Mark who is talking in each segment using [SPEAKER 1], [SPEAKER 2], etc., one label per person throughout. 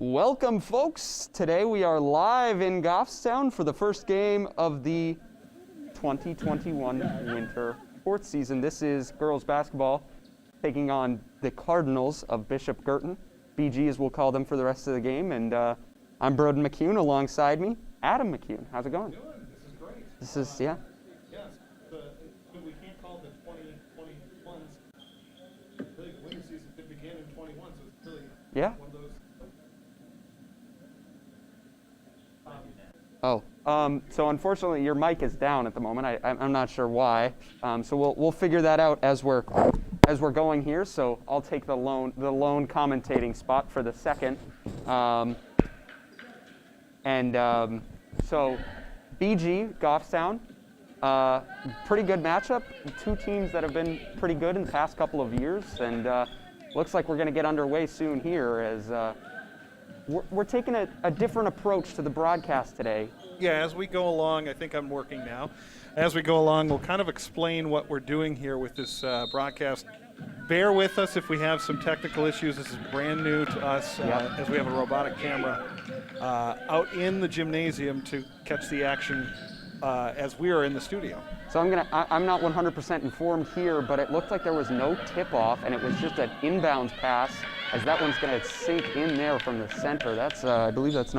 [SPEAKER 1] Welcome, folks. Today we are live in Goffstown for the first game of the 2021 winter sports season. This is girls basketball taking on the Cardinals of Bishop Guertin. BG, as we'll call them for the rest of the game. And I'm Broden McCune. Alongside me, Adam McCune. How's it going?
[SPEAKER 2] Good. This is great.
[SPEAKER 1] This is, yeah.
[SPEAKER 2] Yes. We can't call the 2021s. Really, the winter season could begin in 21, so it's really
[SPEAKER 1] Yeah.
[SPEAKER 2] one of those.
[SPEAKER 1] So unfortunately your mic is down at the moment. I'm not sure why. So we'll figure that out as we're going here. So I'll take the lone commentating spot for the second. So BG Goffstown, pretty good matchup. Two teams that have been pretty good in the past couple of years, and looks like we're going to get underway soon here as. We're taking a different approach to the broadcast today.
[SPEAKER 2] Yeah, as we go along, I think I'm working now. As we go along, we'll kind of explain what we're doing here with this broadcast. Bear with us if we have some technical issues. This is brand new to us as we have a robotic camera out in the gymnasium to catch the action as we are in the studio.
[SPEAKER 1] So I'm not 100% informed here, but it looked like there was no tip-off, and it was just an inbounds pass, as that one's going to sink in there from the center. That's, I believe that's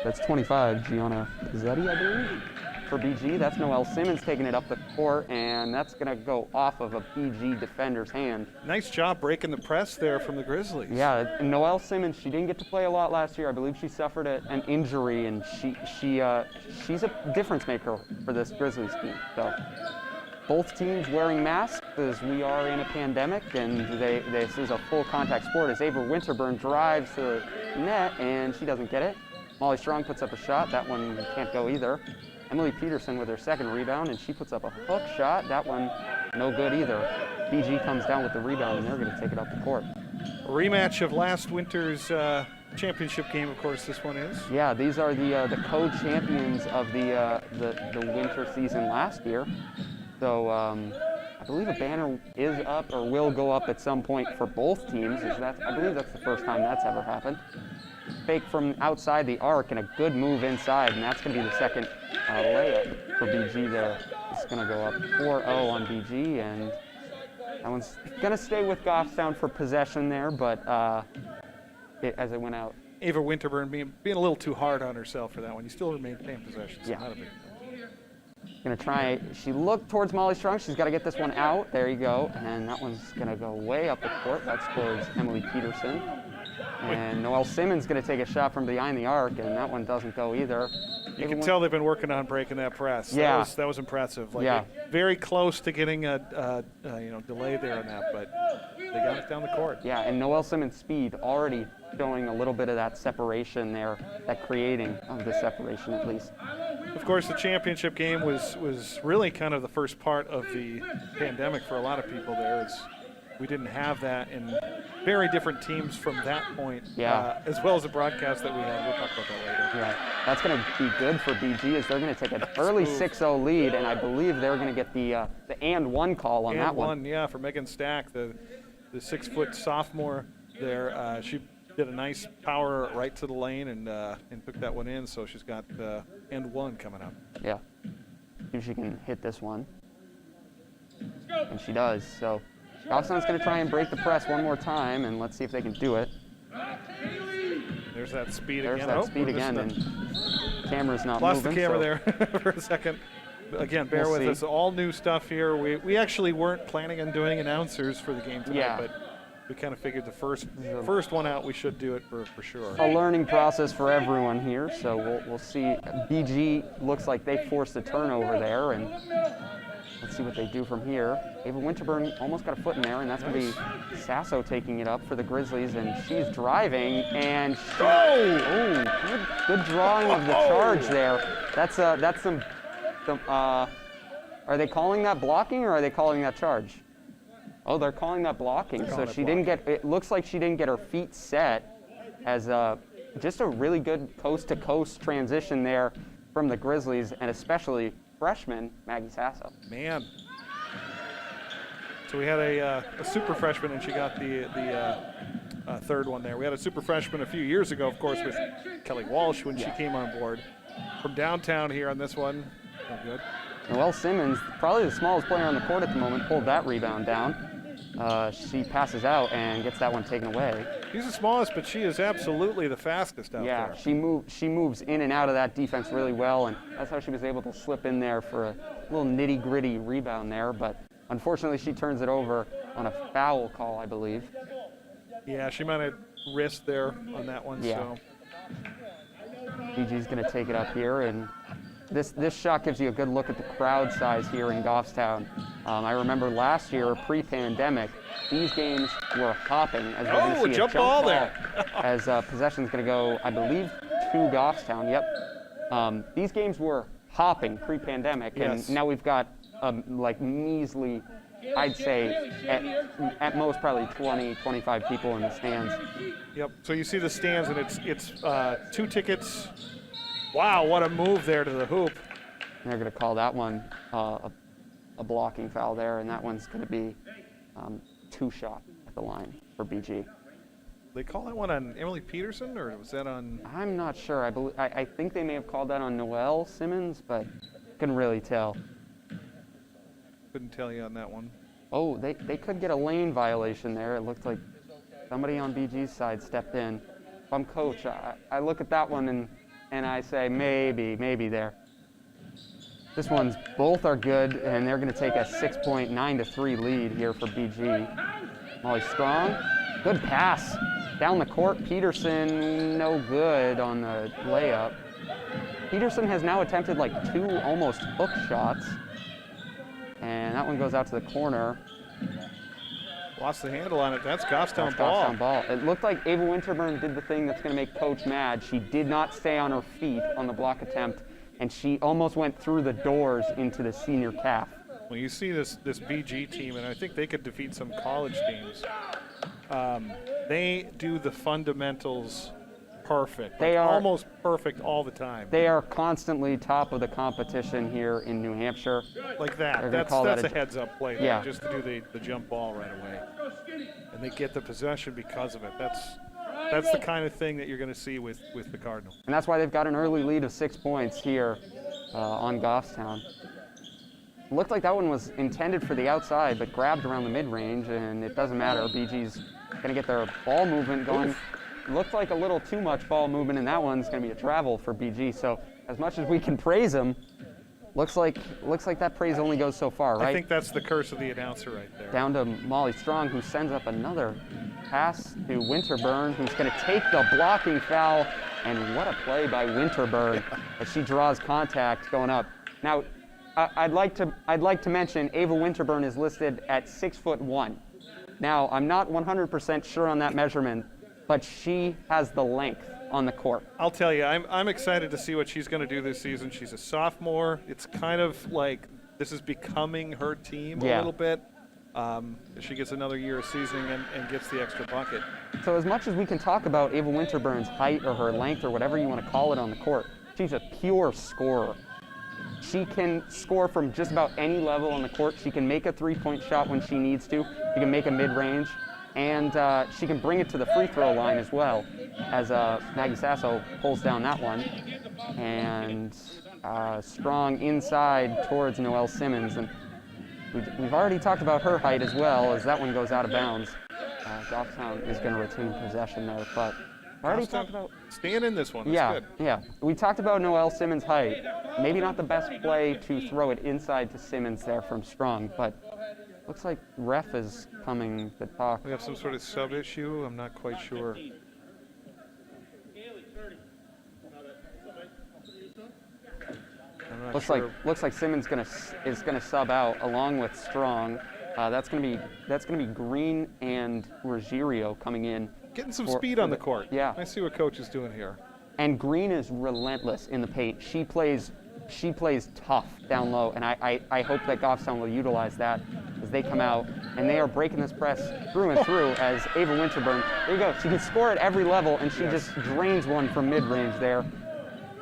[SPEAKER 1] that's 25, Gianna Pizzetti, I believe, for BG. That's Noelle Simmons taking it up the court, and that's going to go off of a BG defender's hand.
[SPEAKER 2] Nice job breaking the press there from the Grizzlies.
[SPEAKER 1] Yeah, Noelle Simmons, she didn't get to play a lot last year. I believe she suffered an injury, and she's a difference maker for this Grizzlies team. So both teams wearing masks as we are in a pandemic, and this is a full contact sport as Ava Winterburn drives to the net, and she doesn't get it. Molly Strong puts up a shot. That one can't go either. Emily Peterson with her second rebound, and she puts up a hook shot. That one no good either. BG comes down with the rebound, and they're going to take it up the court.
[SPEAKER 2] A rematch of last winter's championship game, of course, this one is.
[SPEAKER 1] Yeah, these are the co-champions of the winter season last year. So I believe a banner is up or will go up at some point for both teams. I believe that's the first time that's ever happened. Fake from outside the arc and a good move inside, and that's going to be the second layup for BG there. It's going to go up 4-0 on BG, and that one's going to stay with Goffstown for possession there, but as it went out.
[SPEAKER 2] Ava Winterburn being a little too hard on herself for that one. You still remain possession, so not a big deal.
[SPEAKER 1] Going to try, she looked towards Molly Strong. She's got to get this one out. There you go. And that one's going to go way up the court. That's towards Emily Peterson. And Noelle Simmons going to take a shot from behind the arc, and that one doesn't go either.
[SPEAKER 2] You can tell they've been working on breaking that press.
[SPEAKER 1] Yeah.
[SPEAKER 2] That was impressive.
[SPEAKER 1] Yeah.
[SPEAKER 2] Very close to getting a delay there on that, but they got it down the court.
[SPEAKER 1] Yeah, and Noelle Simmons' speed already showing a little bit of that separation there, that creating of the separation at least.
[SPEAKER 2] Of course, the championship game was really kind of the first part of the pandemic for a lot of people there. We didn't have that, and very different teams from that point, as well as the broadcast that we had. We'll talk about that later.
[SPEAKER 1] Right. That's going to be good for BG as they're going to take an early 6-0 lead, and I believe they're going to get the and one call on that one.
[SPEAKER 2] Yeah, for Megan Stack, the 6-foot sophomore there. She did a nice power right to the lane and took that one in, so she's got end one coming up.
[SPEAKER 1] Yeah. See if she can hit this one. And she does. So Goffstown's going to try and break the press one more time, and let's see if they can do it.
[SPEAKER 2] There's that speed
[SPEAKER 1] again.
[SPEAKER 2] again.
[SPEAKER 1] There's that speed again, and camera's not
[SPEAKER 2] Lost
[SPEAKER 1] moving.
[SPEAKER 2] The camera there for a second. Again, bear with us. All new stuff here. We actually weren't planning on doing announcers for the game tonight, but we kind of figured the first one out, we should do it for sure.
[SPEAKER 1] A learning process for everyone here, so we'll see. BG looks like they forced a turnover there, and let's see what they do from here. Ava Winterburn almost got a foot in there, and that's going to be Sasso taking it up for the Grizzlies, and she's driving, and good drawing of the charge there. That's some. Are they calling that blocking, or are they calling that charge? Oh, they're calling that blocking. So she didn't get. It looks like she didn't get her feet set, as just a really good coast-to-coast transition there from the Grizzlies, and especially freshman Maggie Sasso.
[SPEAKER 2] Man. So we had a super freshman, and she got the third one there. We had a super freshman a few years ago, of course, with Kelly Walsh when she came on board. From downtown here on this one, no good.
[SPEAKER 1] Noelle Simmons, probably the smallest player on the court at the moment, pulled that rebound down. She passes out and gets that one taken away.
[SPEAKER 2] She's the smallest, but she is absolutely the fastest out there.
[SPEAKER 1] Yeah, she moves in and out of that defense really well, and that's how she was able to slip in there for a little nitty-gritty rebound there, but unfortunately she turns it over on a foul call, I believe.
[SPEAKER 2] Yeah, she might have wrist there on that one.
[SPEAKER 1] Yeah.
[SPEAKER 2] So
[SPEAKER 1] BG's going to take it up here, and this shot gives you a good look at the crowd size here in Goffstown. I remember last year, pre-pandemic, these games were hopping as we're going to see a jump ball there. As possession's going to go, I believe, to Goffstown. Yep. These games were hopping pre-pandemic, and now we've got like measly, I'd say, at most probably 20, 25 people in the stands.
[SPEAKER 2] Yep. So you see the stands, and it's 2 tickets. Wow, what a move there to the hoop.
[SPEAKER 1] And they're going to call that one a blocking foul there, and that one's going to be 2 shot at the line for BG.
[SPEAKER 2] They call that one on Emily Peterson, or was that on?
[SPEAKER 1] I'm not sure. I think they may have called that on Noelle Simmons, but couldn't really tell.
[SPEAKER 2] Couldn't tell you on that one.
[SPEAKER 1] Oh, they could get a lane violation there. It looked like somebody on BG's side stepped in. If I'm coach, I look at that one and I say maybe there. This one's both are good, and they're going to take a 6.9-3 lead here for BG. Molly Strong, good pass down the court. Peterson, no good on the layup. Peterson has now attempted like 2 almost hook shots, and that one goes out to the corner.
[SPEAKER 2] Lost the handle on it. That's Goffstown ball.
[SPEAKER 1] Goffstown ball. It looked like Ava Winterburn did the thing that's going to make Coach mad. She did not stay on her feet on the block attempt, and she almost went through the doors into the senior calf.
[SPEAKER 2] Well, you see this BG team, and I think they could defeat some college teams. They do the fundamentals perfect.
[SPEAKER 1] They are
[SPEAKER 2] almost perfect all the time.
[SPEAKER 1] They are constantly top of the competition here in New Hampshire.
[SPEAKER 2] Like that. That's a heads-up play there, just to do the jump ball right away. And they get the possession because of it. That's the kind of thing that you're going to see with the Cardinals.
[SPEAKER 1] And that's why they've got an early lead of 6 points here on Goffstown. It looked like that one was intended for the outside, but grabbed around the mid-range, and it doesn't matter. BG's going to get their ball movement going.
[SPEAKER 2] Oof.
[SPEAKER 1] Looked like a little too much ball movement, and that one's going to be a travel for BG. So as much as we can praise them, looks like that praise only goes so far, right?
[SPEAKER 2] I think that's the curse of the announcer right there.
[SPEAKER 1] Down to Molly Strong, who sends up another pass to Winterburn, who's going to take the blocking foul, and what a play by Winterburn as she draws contact going up. Now, I'd like to mention Ava Winterburn is listed at 6'1". Now, I'm not 100% sure on that measurement, but she has the length on the court.
[SPEAKER 2] I'll tell you, I'm excited to see what she's going to do this season. She's a sophomore. It's kind of like this is becoming her team a little bit. She gets another year of seasoning and gets the extra bucket.
[SPEAKER 1] So as much as we can talk about Ava Winterburn's height or her length or whatever you want to call it on the court, she's a pure scorer. She can score from just about any level on the court. She can make a three-point shot when she needs to. She can make a mid-range. And she can bring it to the free throw line as well, as Maggie Sasso pulls down that one. And Strong inside towards Noelle Simmons. And we've already talked about her height as well, as that one goes out of bounds. Goffstown is going to retain possession there, but already talked about
[SPEAKER 2] staying in this one. That's good.
[SPEAKER 1] Yeah. We talked about Noelle Simmons' height. Maybe not the best play to throw it inside to Simmons there from Strong, but looks like ref is coming to talk.
[SPEAKER 2] We have some sort of sub issue. I'm not quite sure.
[SPEAKER 1] Looks like Simmons is gonna sub out along with Strong. That's gonna be Green and Ruggiero coming in.
[SPEAKER 2] Getting some speed on the court.
[SPEAKER 1] Yeah.
[SPEAKER 2] I see what coach is doing here.
[SPEAKER 1] And Green is relentless in the paint. She plays tough down low, and I hope that Goffstown will utilize that as they come out, and they are breaking this press through and through as Ava Winterburn. There you go. She can score at every level, and she just drains one from mid-range there.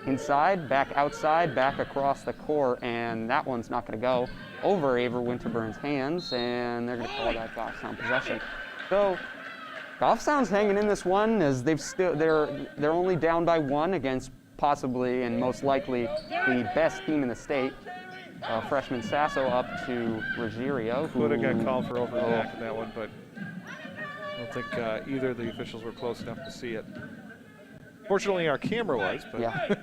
[SPEAKER 1] Inside, back outside, back across the court, and that one's not going to go over Ava Winterburn's hands, and they're going to call that Goffstown possession. So Goffstown's hanging in this one as they're only down by 1 against possibly and most likely the best team in the state. Freshman Sasso up to Ruggiero.
[SPEAKER 2] Could have got called for overreact in that one, but I don't think either of the officials were close enough to see it. Fortunately, our camera was. But
[SPEAKER 1] yeah.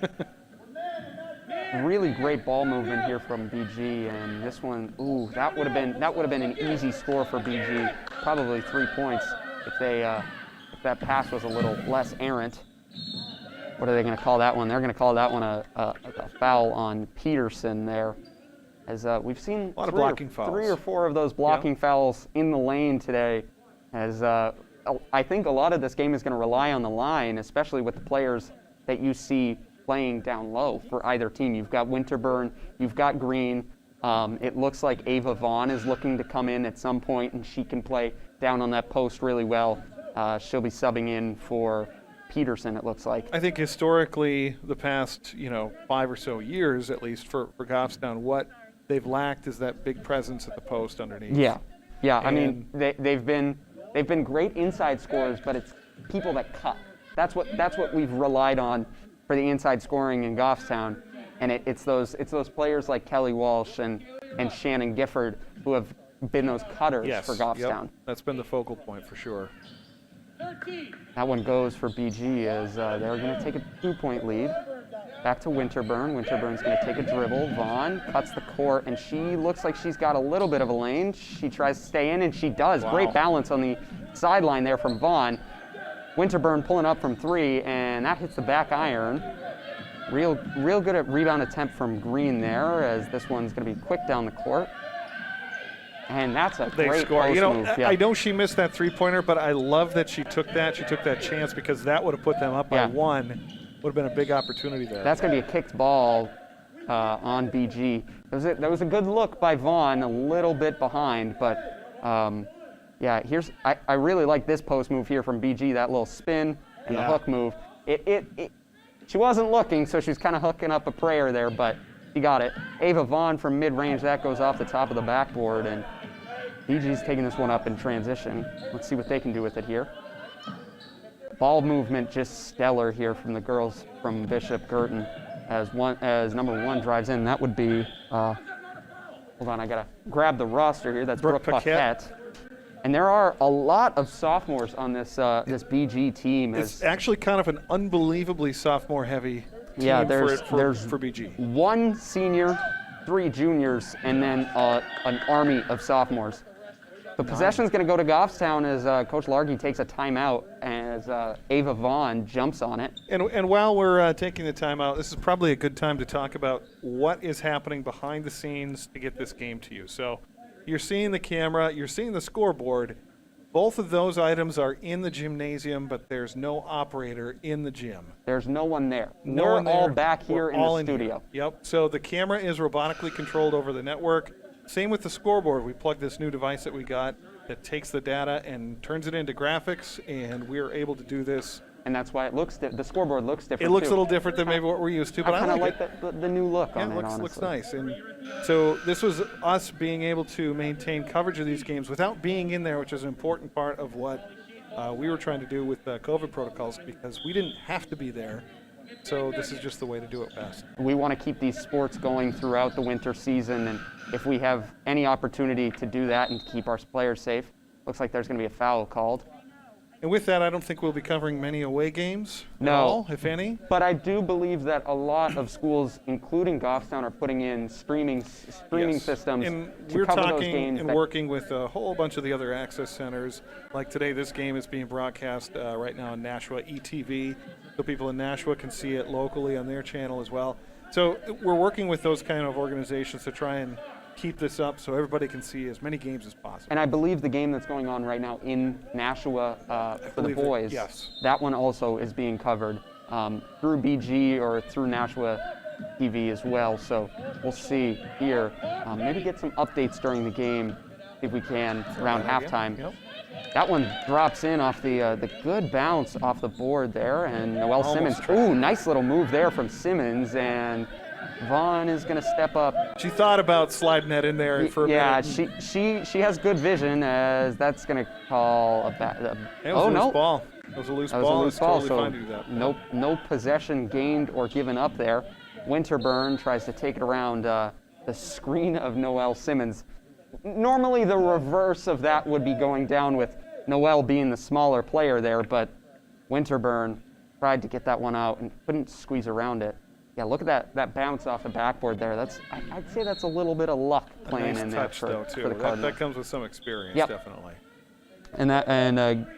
[SPEAKER 1] Really great ball movement here from BG, and this one, ooh, that would have been an easy score for BG. Probably 3 points if that pass was a little less errant. What are they going to call that one? They're going to call that one a foul on Peterson there. As we've seen
[SPEAKER 2] a lot of blocking fouls.
[SPEAKER 1] 3 or 4 of those blocking fouls in the lane today. As I think a lot of this game is going to rely on the line, especially with the players that you see playing down low for either team. You've got Winterburn, you've got Green. It looks like Ava Vaughn is looking to come in at some point, and she can play down on that post really well. She'll be subbing in for Peterson, it looks like.
[SPEAKER 2] I think historically, the past 5 or so years, at least for Goffstown, what they've lacked is that big presence at the post underneath.
[SPEAKER 1] Yeah. I mean, they've been great inside scorers, but it's people that cut. That's what we've relied on for the inside scoring in Goffstown, and it's those players like Kelly Walsh and Shannon Gifford who have been those cutters for Goffstown.
[SPEAKER 2] Yep. That's been the focal point for sure.
[SPEAKER 1] That one goes for BG as they're going to take a 2-point lead. Back to Winterburn. Winterburn's going to take a dribble. Vaughn cuts the court, and she looks like she's got a little bit of a lane. She tries to stay in, and she does.
[SPEAKER 2] Wow.
[SPEAKER 1] Great balance on the sideline there from Vaughn. Winterburn pulling up from 3, and that hits the back iron. Real good at rebound attempt from Green there, as this one's going to be quick down the court. And that's a great post move. Yeah.
[SPEAKER 2] I know she missed that 3-pointer, but I love that she took that. She took that chance because that would have put them up by 1. Would have been a big opportunity there. That's
[SPEAKER 1] going to be a kicked ball on BG. That was a good look by Vaughn, a little bit behind, but yeah. I really like this post move here from BG. That little spin and the hook move. She wasn't looking, so she was kind of hooking up a prayer there, but she got it. Ava Vaughn from mid-range, that goes off the top of the backboard, and BG's taking this one up in transition. Let's see what they can do with it here. Ball movement just stellar here from the girls from Bishop Guertin as number 1 drives in. That would be, hold on, I gotta grab the roster here. That's Brooke Paquette. And there are a lot of sophomores on this BG team.
[SPEAKER 2] It's actually kind of an unbelievably sophomore-heavy team
[SPEAKER 1] there's
[SPEAKER 2] for BG.
[SPEAKER 1] 1 senior, 3 juniors, and then an army of sophomores. The possession's going to go to Goffstown as Coach Largy takes a timeout as Ava Vaughn jumps on it.
[SPEAKER 2] And while we're taking the timeout, this is probably a good time to talk about what is happening behind the scenes to get this game to you. So you're seeing the camera, you're seeing the scoreboard. Both of those items are in the gymnasium, but there's no operator in the gym.
[SPEAKER 1] There's no one there. We're all back here in the studio.
[SPEAKER 2] Yep. So the camera is robotically controlled over the network. Same with the scoreboard. We plug this new device that we got that takes the data and turns it into graphics, and we're able to do this.
[SPEAKER 1] And that's why the scoreboard looks different.
[SPEAKER 2] It looks a little different than maybe what we're used to, but
[SPEAKER 1] I kind of like the new look on it,
[SPEAKER 2] honestly.
[SPEAKER 1] honestly.
[SPEAKER 2] Looks nice. And so this was us being able to maintain coverage of these games without being in there, which is an important part of what we were trying to do with COVID protocols, because we didn't have to be there. So this is just the way to do it best.
[SPEAKER 1] We want to keep these sports going throughout the winter season, and if we have any opportunity to do that and keep our players safe, looks like there's going to be a foul called.
[SPEAKER 2] And with that, I don't think we'll be covering many away games at
[SPEAKER 1] No.
[SPEAKER 2] all, if any.
[SPEAKER 1] But I do believe that a lot of schools, including Goffstown, are putting in streaming systems
[SPEAKER 2] and
[SPEAKER 1] to
[SPEAKER 2] we're
[SPEAKER 1] cover
[SPEAKER 2] talking
[SPEAKER 1] those games.
[SPEAKER 2] and working with a whole bunch of the other access centers. Like today, this game is being broadcast right now on Nashua ETV, so people in Nashua can see it locally on their channel as well. So we're working with those kind of organizations to try and keep this up so everybody can see as many games as possible.
[SPEAKER 1] And I believe the game that's going on right now in Nashua for the boys, that one also is being covered through BG or through Nashua TV as well. So we'll see here. Maybe get some updates during the game if we can around halftime.
[SPEAKER 2] Yep.
[SPEAKER 1] That one drops in off the good bounce off the board there, and Noelle
[SPEAKER 2] Almost
[SPEAKER 1] Simmons. Ooh, nice little move there from Simmons, and Vaughn is going to step up.
[SPEAKER 2] She thought about sliding that in there for a
[SPEAKER 1] Yeah,
[SPEAKER 2] minute.
[SPEAKER 1] she has good vision, as that's going to call a bad.
[SPEAKER 2] It was
[SPEAKER 1] Oh
[SPEAKER 2] a loose
[SPEAKER 1] no,
[SPEAKER 2] ball. It was a loose
[SPEAKER 1] that was
[SPEAKER 2] ball.
[SPEAKER 1] a loose
[SPEAKER 2] It's
[SPEAKER 1] ball.
[SPEAKER 2] totally
[SPEAKER 1] So
[SPEAKER 2] fine to do that.
[SPEAKER 1] no possession gained or given up there. Winterburn tries to take it around the screen of Noelle Simmons. Normally the reverse of that would be going down with Noelle being the smaller player there, but Winterburn tried to get that one out and couldn't squeeze around it. Yeah, look at that bounce off the backboard there. I'd say that's a little bit of luck playing
[SPEAKER 2] Nice
[SPEAKER 1] in there
[SPEAKER 2] touch,
[SPEAKER 1] for
[SPEAKER 2] though,
[SPEAKER 1] the
[SPEAKER 2] too.
[SPEAKER 1] Cardinals.
[SPEAKER 2] That comes with some experience,
[SPEAKER 1] Yep.
[SPEAKER 2] definitely.
[SPEAKER 1] And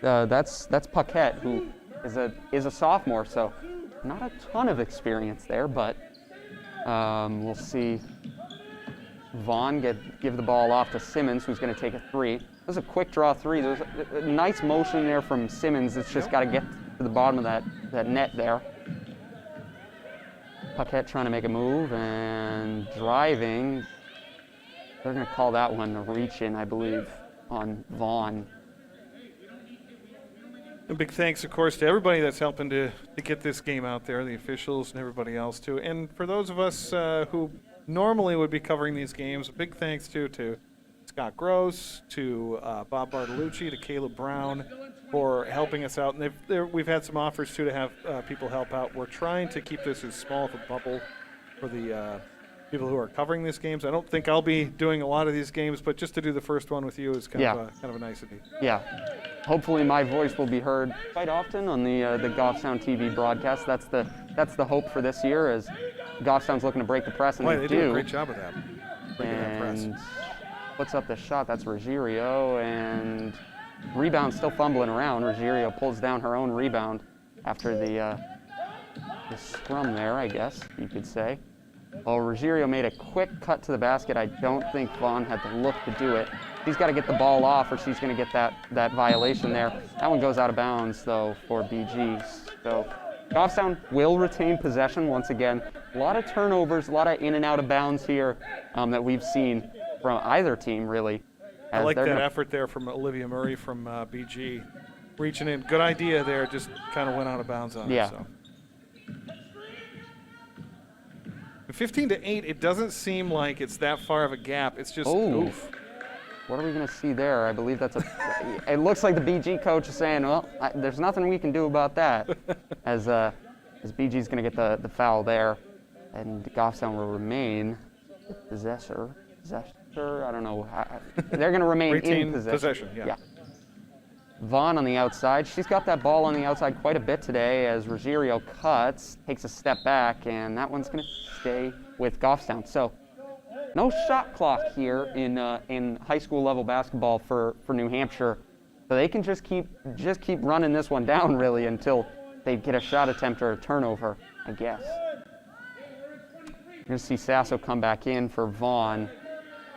[SPEAKER 1] that's Paquette, who is a sophomore, so not a ton of experience there, but we'll see Vaughn give the ball off to Simmons, who's going to take a three. It was a quick draw three. There's a nice motion there from Simmons. It's just got to get to the bottom of that net there. Paquette trying to make a move and driving. They're going to call that one a reach-in, I believe, on Vaughn.
[SPEAKER 2] A big thanks, of course, to everybody that's helping to get this game out there, the officials and everybody else, too. And for those of us who normally would be covering these games, a big thanks, too, to Scott Gross, to Bob Bartolucci, to Caleb Brown for helping us out. And we've had some offers, too, to have people help out. We're trying to keep this as small of a bubble for the people who are covering these games. I don't think I'll be doing a lot of these games, but just to do the first one with you is kind of a nicety.
[SPEAKER 1] Yeah. Hopefully my voice will be heard quite often on the Goffstown TV broadcast. That's the hope for this year, as Goffstown's looking to break the press, and
[SPEAKER 2] Boy,
[SPEAKER 1] they
[SPEAKER 2] do a great job of that. Breaking that press.
[SPEAKER 1] And puts up the shot. That's Ruggiero, and rebound still fumbling around. Ruggiero pulls down her own rebound after the scrum there, I guess you could say. Well, Ruggiero made a quick cut to the basket. I don't think Vaughn had the look to do it. She's got to get the ball off, or she's going to get that violation there. That one goes out of bounds, though, for BG. So Goffstown will retain possession once again. A lot of turnovers, a lot of in and out of bounds here that we've seen from either team, really.
[SPEAKER 2] I like that effort there from Olivia Murray from BG. Reaching in. Good idea there, just kind of went out of bounds on it. So. 15-8, it doesn't seem like it's that far of a gap. It's just, oof.
[SPEAKER 1] What are we going to see there? I believe that's it looks like the BG coach is saying, well, there's nothing we can do about that, as BG's going to get the foul there, and Goffstown will remain the possessor. I don't know. They're going to remain in possession.
[SPEAKER 2] Yeah.
[SPEAKER 1] Vaughn on the outside. She's got that ball on the outside quite a bit today, as Ruggiero cuts, takes a step back, and that one's going to stay with Goffstown. So no shot clock here in high school level basketball for New Hampshire. So they can just keep running this one down, really, until they get a shot attempt or a turnover, I guess. You're going to see Sasso come back in for Vaughn.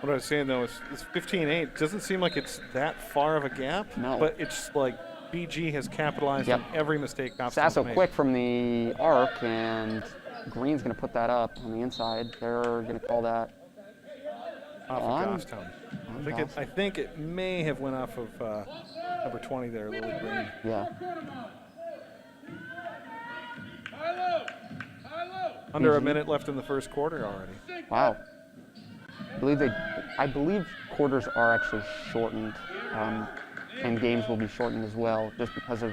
[SPEAKER 2] What I was saying, though, is 15-8. It doesn't seem like it's that far of a gap.
[SPEAKER 1] No.
[SPEAKER 2] But it's like BG has capitalized on every mistake Goffstown's
[SPEAKER 1] Sasso
[SPEAKER 2] made.
[SPEAKER 1] quick from the arc, and Green's going to put that up on the inside. They're going to call that
[SPEAKER 2] off
[SPEAKER 1] on
[SPEAKER 2] of Goffstown. I think it may have went off of number 20 there, Lily Green.
[SPEAKER 1] Yeah.
[SPEAKER 2] Under a minute left in the first quarter already.
[SPEAKER 1] Wow. I believe quarters are actually shortened, and games will be shortened as well, just because of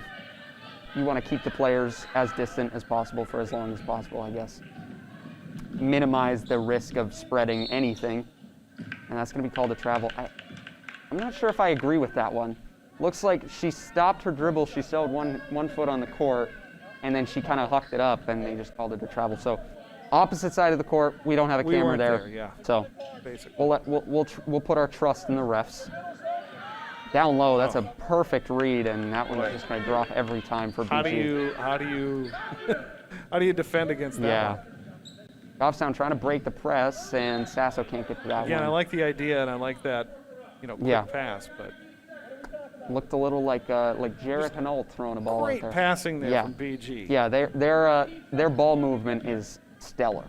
[SPEAKER 1] you want to keep the players as distant as possible for as long as possible, I guess. Minimize the risk of spreading anything, and that's going to be called a travel. I'm not sure if I agree with that one. Looks like she stopped her dribble, she still had one foot on the court, and then she kind of hucked it up, and they just called it a travel. So opposite side of the court, we don't have a camera there.
[SPEAKER 2] Yeah.
[SPEAKER 1] So
[SPEAKER 2] basically,
[SPEAKER 1] we'll put our trust in the refs. Down low, that's a perfect read, and that one's just going to drop every time for BG.
[SPEAKER 2] How do you defend against that one?
[SPEAKER 1] Goffstown trying to break the press, and Sasso can't get to that one.
[SPEAKER 2] Again, I like the idea, and I like that, quick pass, but
[SPEAKER 1] looked a little like Jarrett Hinault throwing a ball out there.
[SPEAKER 2] Great passing there from BG.
[SPEAKER 1] Yeah, their ball movement is stellar.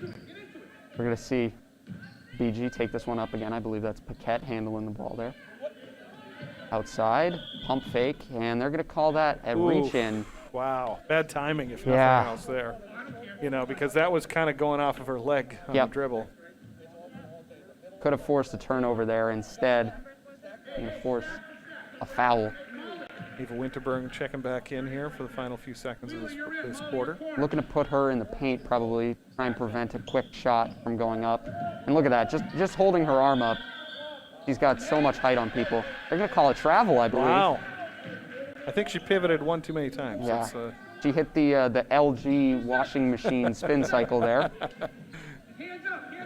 [SPEAKER 1] We're going to see BG take this one up again. I believe that's Paquette handling the ball there. Outside, pump fake, and they're going to call that a reach-in.
[SPEAKER 2] Wow, bad timing if nothing else there. because that was kind of going off of her leg on the dribble.
[SPEAKER 1] Could have forced a turnover there. Instead, forced a foul.
[SPEAKER 2] Eva Winterburn checking back in here for the final few seconds of this quarter.
[SPEAKER 1] Looking to put her in the paint, probably try and prevent a quick shot from going up. And look at that, just holding her arm up. She's got so much height on people. They're going to call it travel, I believe.
[SPEAKER 2] Wow. I think she pivoted one too many times.
[SPEAKER 1] Yeah. She hit the LG washing machine spin cycle there.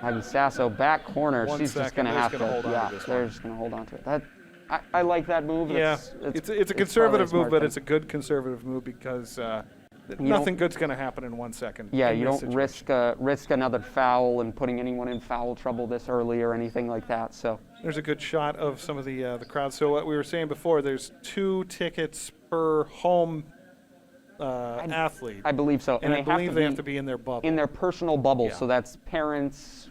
[SPEAKER 1] Maggie Sasso, back corner. She's just going to have to. They're just going to hold on to it. I like that move.
[SPEAKER 2] Yeah, it's a conservative move, but it's a good conservative move because nothing good's going to happen in 1 second.
[SPEAKER 1] Yeah, you don't risk another foul and putting anyone in foul trouble this early or anything like that. So
[SPEAKER 2] there's a good shot of some of the crowd. So what we were saying before, there's 2 tickets per home athlete.
[SPEAKER 1] I believe so.
[SPEAKER 2] And I believe they have to be in their bubble.
[SPEAKER 1] In their personal bubble. Yeah. So that's parents,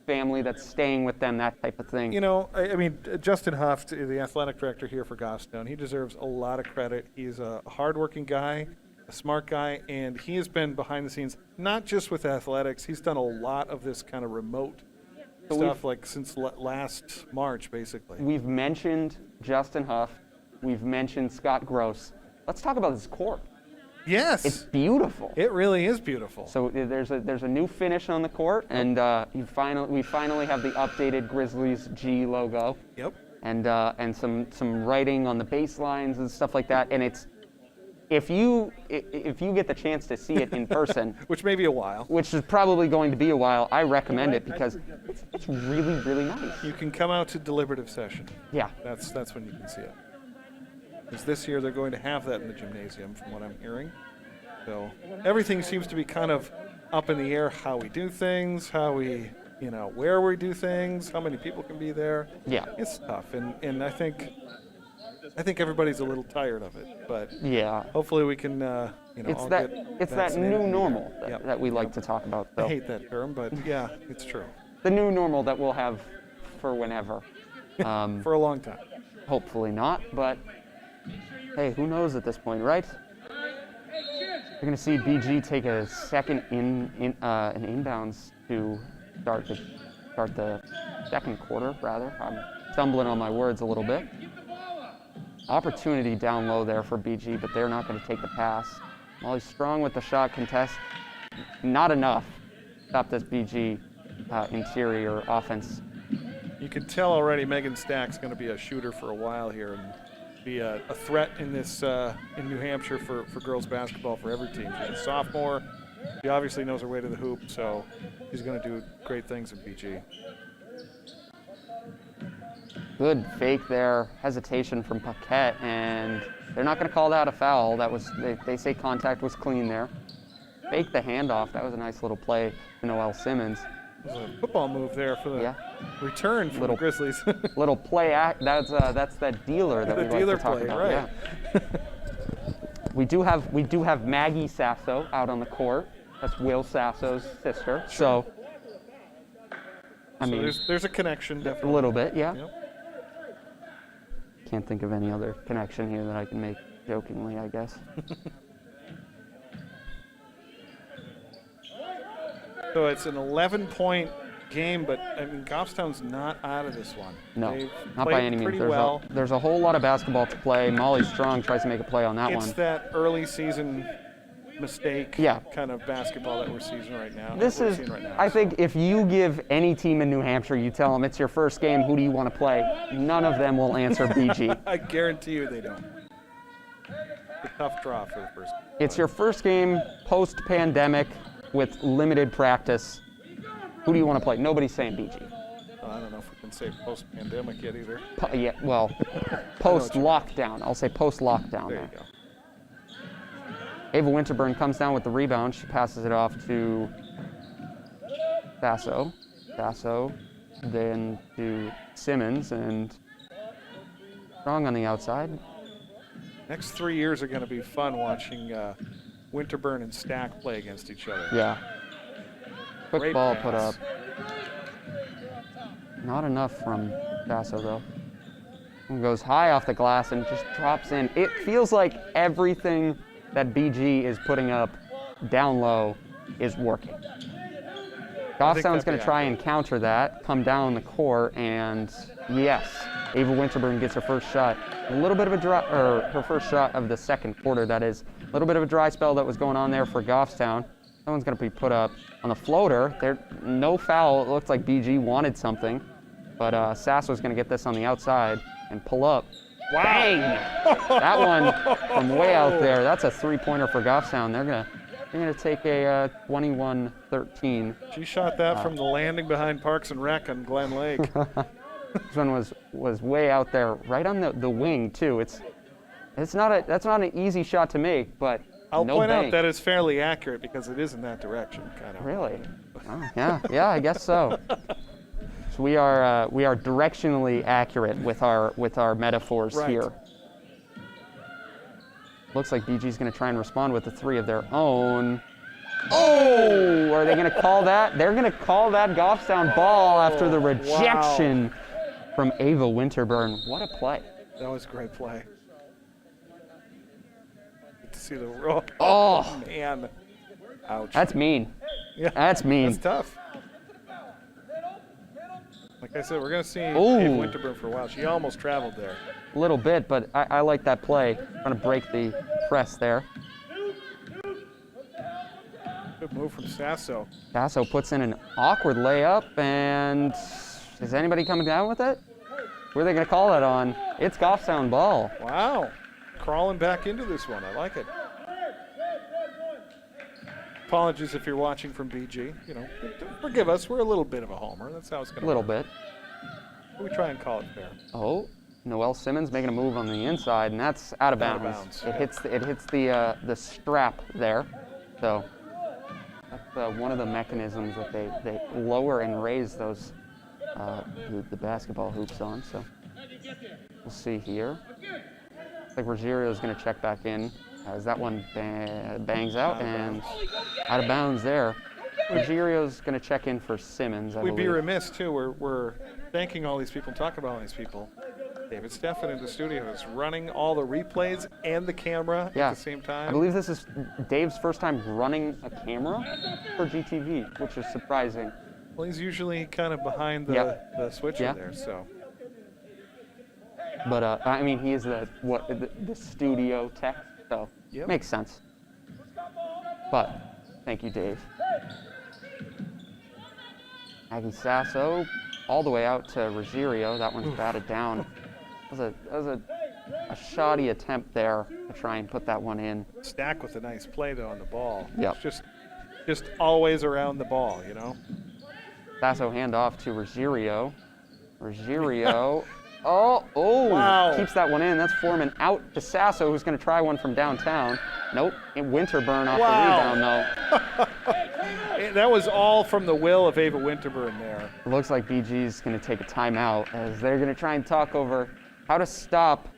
[SPEAKER 1] family that's staying with them, that type of thing.
[SPEAKER 2] I mean, Justin Huff, the athletic director here for Goffstown, he deserves a lot of credit. He's a hardworking guy, a smart guy, and he has been behind the scenes, not just with athletics. He's done a lot of this kind of remote stuff, like since last March, basically.
[SPEAKER 1] We've mentioned Justin Huff. We've mentioned Scott Gross. Let's talk about this court.
[SPEAKER 2] Yes.
[SPEAKER 1] It's beautiful.
[SPEAKER 2] It really is beautiful.
[SPEAKER 1] So there's a new finish on the court, and we finally have the updated Grizzlies G logo.
[SPEAKER 2] Yep.
[SPEAKER 1] And some writing on the baselines and stuff like that. And it's if you get the chance to see it in person,
[SPEAKER 2] which may be a while,
[SPEAKER 1] which is probably going to be a while, I recommend it because it's really, really nice.
[SPEAKER 2] You can come out to deliberative session.
[SPEAKER 1] Yeah.
[SPEAKER 2] That's when you can see it. Because this year they're going to have that in the gymnasium, from what I'm hearing. So everything seems to be kind of up in the air, how we do things, how we, where we do things, how many people can be there.
[SPEAKER 1] Yeah.
[SPEAKER 2] It's tough, and I think everybody's a little tired of it, but
[SPEAKER 1] yeah.
[SPEAKER 2] Hopefully we can,
[SPEAKER 1] it's that new normal that we like to talk about.
[SPEAKER 2] I hate that term, but yeah, it's true.
[SPEAKER 1] The new normal that we'll have for whenever.
[SPEAKER 2] For a long time.
[SPEAKER 1] Hopefully not, but hey, who knows at this point, right? You're going to see BG take a second an inbounds to start the second quarter, rather. I'm stumbling on my words a little bit. Opportunity down low there for BG, but they're not going to take the pass. Molly Strong with the shot contest. Not enough to stop this BG interior offense.
[SPEAKER 2] You can tell already Megan Stack's going to be a shooter for a while here and be a threat in this in New Hampshire for girls basketball for every team. She's a sophomore. She obviously knows her way to the hoop, so she's going to do great things at BG.
[SPEAKER 1] Good fake there, hesitation from Paquette, and they're not going to call that a foul. That was they say contact was clean there. Fake the handoff. That was a nice little play to Noelle Simmons.
[SPEAKER 2] There's a football move there for the return from the Grizzlies.
[SPEAKER 1] Little play act. That's that dealer that we like to talk about.
[SPEAKER 2] Right.
[SPEAKER 1] Yeah. we do have Maggie Sasso out on the court. That's Will Sasso's sister.
[SPEAKER 2] Sure.
[SPEAKER 1] So I mean,
[SPEAKER 2] there's a connection, definitely.
[SPEAKER 1] A little bit, yeah.
[SPEAKER 2] Yep.
[SPEAKER 1] Can't think of any other connection here that I can make jokingly, I guess.
[SPEAKER 2] So it's an 11-point game, but I mean, Goffstown's not out of this one.
[SPEAKER 1] No, not by any means.
[SPEAKER 2] Well.
[SPEAKER 1] There's a whole lot of basketball to play. Molly Strong tries to make a play on that one.
[SPEAKER 2] It's that early season mistake kind of basketball that we're seeing right now.
[SPEAKER 1] I think if you give any team in New Hampshire, you tell them it's your first game, who do you want to play? None of them will answer BG.
[SPEAKER 2] I guarantee you they don't. It's a tough draw for the first game.
[SPEAKER 1] It's your first game post-pandemic with limited practice. Who do you want to play? Nobody's saying BG.
[SPEAKER 2] I don't know if we can say post-pandemic yet either.
[SPEAKER 1] Post-lockdown. I'll say post-lockdown.
[SPEAKER 2] There you go.
[SPEAKER 1] Ava Winterburn comes down with the rebound. She passes it off to Sasso. Sasso then to Simmons, and Strong on the outside.
[SPEAKER 2] Next 3 years are going to be fun watching Winterburn and Stack play against each other.
[SPEAKER 1] Yeah. Quick
[SPEAKER 2] Great
[SPEAKER 1] ball
[SPEAKER 2] pass.
[SPEAKER 1] put up. Not enough from Sasso, though. And goes high off the glass and just drops in. It feels like everything that BG is putting up down low is working. Goffstown's going to try and counter that, come down the court, and yes, Ava Winterburn gets her first shot. A little bit of a dry, or her first shot of the second quarter, that is. A little bit of a dry spell that was going on there for Goffstown. Someone's going to be put up on the floater. There, no foul. It looked like BG wanted something, but Sasso's going to get this on the outside and pull up. Wow. Bang! That one from way out there. That's a three-pointer for Goffstown. They're going to take a 21-13.
[SPEAKER 2] She shot that from the landing behind Parks and Rec on Glen Lake.
[SPEAKER 1] This one was way out there, right on the wing too. That's not an easy shot to make, but
[SPEAKER 2] I'll
[SPEAKER 1] no
[SPEAKER 2] point
[SPEAKER 1] bank.
[SPEAKER 2] out that is fairly accurate because it is in that direction, kind of.
[SPEAKER 1] Really? Oh, yeah, I guess so. So we are directionally accurate with our metaphors here. Looks like BG's going to try and respond with a three of their own. Oh! Are they going to call that? They're going to call that Goffstown ball after the rejection from Ava Winterburn. What a play.
[SPEAKER 2] That was a great play. Get to see the roll.
[SPEAKER 1] Oh,
[SPEAKER 2] man. Ouch.
[SPEAKER 1] That's mean.
[SPEAKER 2] Yeah.
[SPEAKER 1] That's mean.
[SPEAKER 2] That's tough. Like I said, we're going to see Ava Winterburn for a while. She almost traveled there.
[SPEAKER 1] A little bit, but I like that play. Trying to break the press there.
[SPEAKER 2] Good move from Sasso.
[SPEAKER 1] Sasso puts in an awkward layup, and is anybody coming down with it? Who are they going to call that on? It's Goffstown ball.
[SPEAKER 2] Wow. Crawling back into this one. I like it. Apologies if you're watching from BG. You know, forgive us. We're a little bit of a homer. That's how it's going to
[SPEAKER 1] A little
[SPEAKER 2] work.
[SPEAKER 1] bit.
[SPEAKER 2] We try and call it fair.
[SPEAKER 1] Oh, Noelle Simmons making a move on the inside, and that's out of bounds. It hits the strap there. So that's one of the mechanisms that they lower and raise those the basketball hoops on. So we'll see here. Looks like Ruggiero is going to check back in as that one bangs out and out of bounds there. Ruggiero's going to check in for Simmons, I
[SPEAKER 2] We'd
[SPEAKER 1] believe.
[SPEAKER 2] be remiss, too. We're thanking all these people, talking about all these people. David Steffen in the studio is running all the replays and the camera at the same time.
[SPEAKER 1] I believe this is Dave's first time running a camera for GTV, which is surprising.
[SPEAKER 2] Well, he's usually kind of behind the switcher there, so.
[SPEAKER 1] But, I mean, he is the studio tech, so makes sense. But, thank you, Dave. Aggie Sasso all the way out to Ruggiero. That one's batted down. That was a shoddy attempt there to try and put that one in.
[SPEAKER 2] Stack with a nice play, though, on the ball.
[SPEAKER 1] Yep.
[SPEAKER 2] It's just always around the ball, you know?
[SPEAKER 1] Sasso handoff to Ruggiero. Ruggiero. Wow. Keeps that one in. That's Foreman out to Sasso, who's going to try one from downtown. Nope. Winterburn off the rebound, though.
[SPEAKER 2] That was all from the will of Ava Winterburn there.
[SPEAKER 1] It looks like BG's going to take a timeout as they're going to try and talk over how to stop,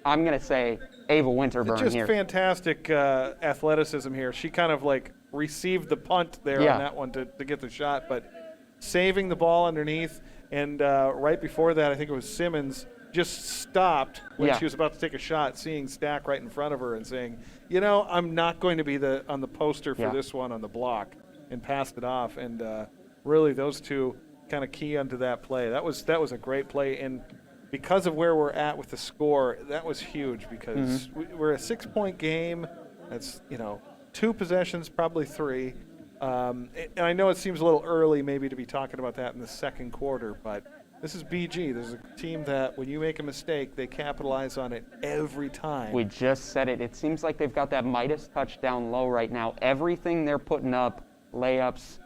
[SPEAKER 1] I'm going to say, Ava Winterburn
[SPEAKER 2] just
[SPEAKER 1] here.
[SPEAKER 2] Fantastic athleticism here. She kind of like received the punt there on that one to get the shot, but saving the ball underneath. And right before that, I think it was Simmons just stopped when she was about to take a shot, seeing Stack right in front of her and saying, you know, I'm not going to be on the poster for this one on the block, and passed it off. And really those two kind of key onto that play. That was a great play. And because of where we're at with the score, that was huge because we're a 6-point game. That's, 2 possessions, probably 3. And I know it seems a little early maybe to be talking about that in the second quarter, but this is BG. There's a team that when you make a mistake, they capitalize on it every time.
[SPEAKER 1] We just said it. It seems like they've got that Midas touch down low right now. Everything they're putting up, layups,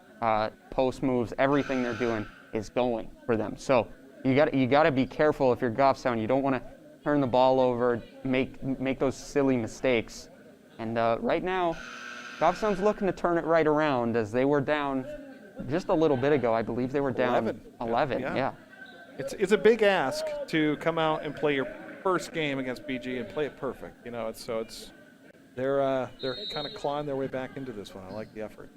[SPEAKER 1] post moves, everything they're doing is going for them. So you got to be careful if you're Goffstown. You don't want to turn the ball over, make those silly mistakes. And right now, Goffstown's looking to turn it right around as they were down just a little bit ago. I believe they were down 11. Yeah.
[SPEAKER 2] It's a big ask to come out and play your first game against BG and play it perfect. They're kind of clawing their way back into this one. I like the effort.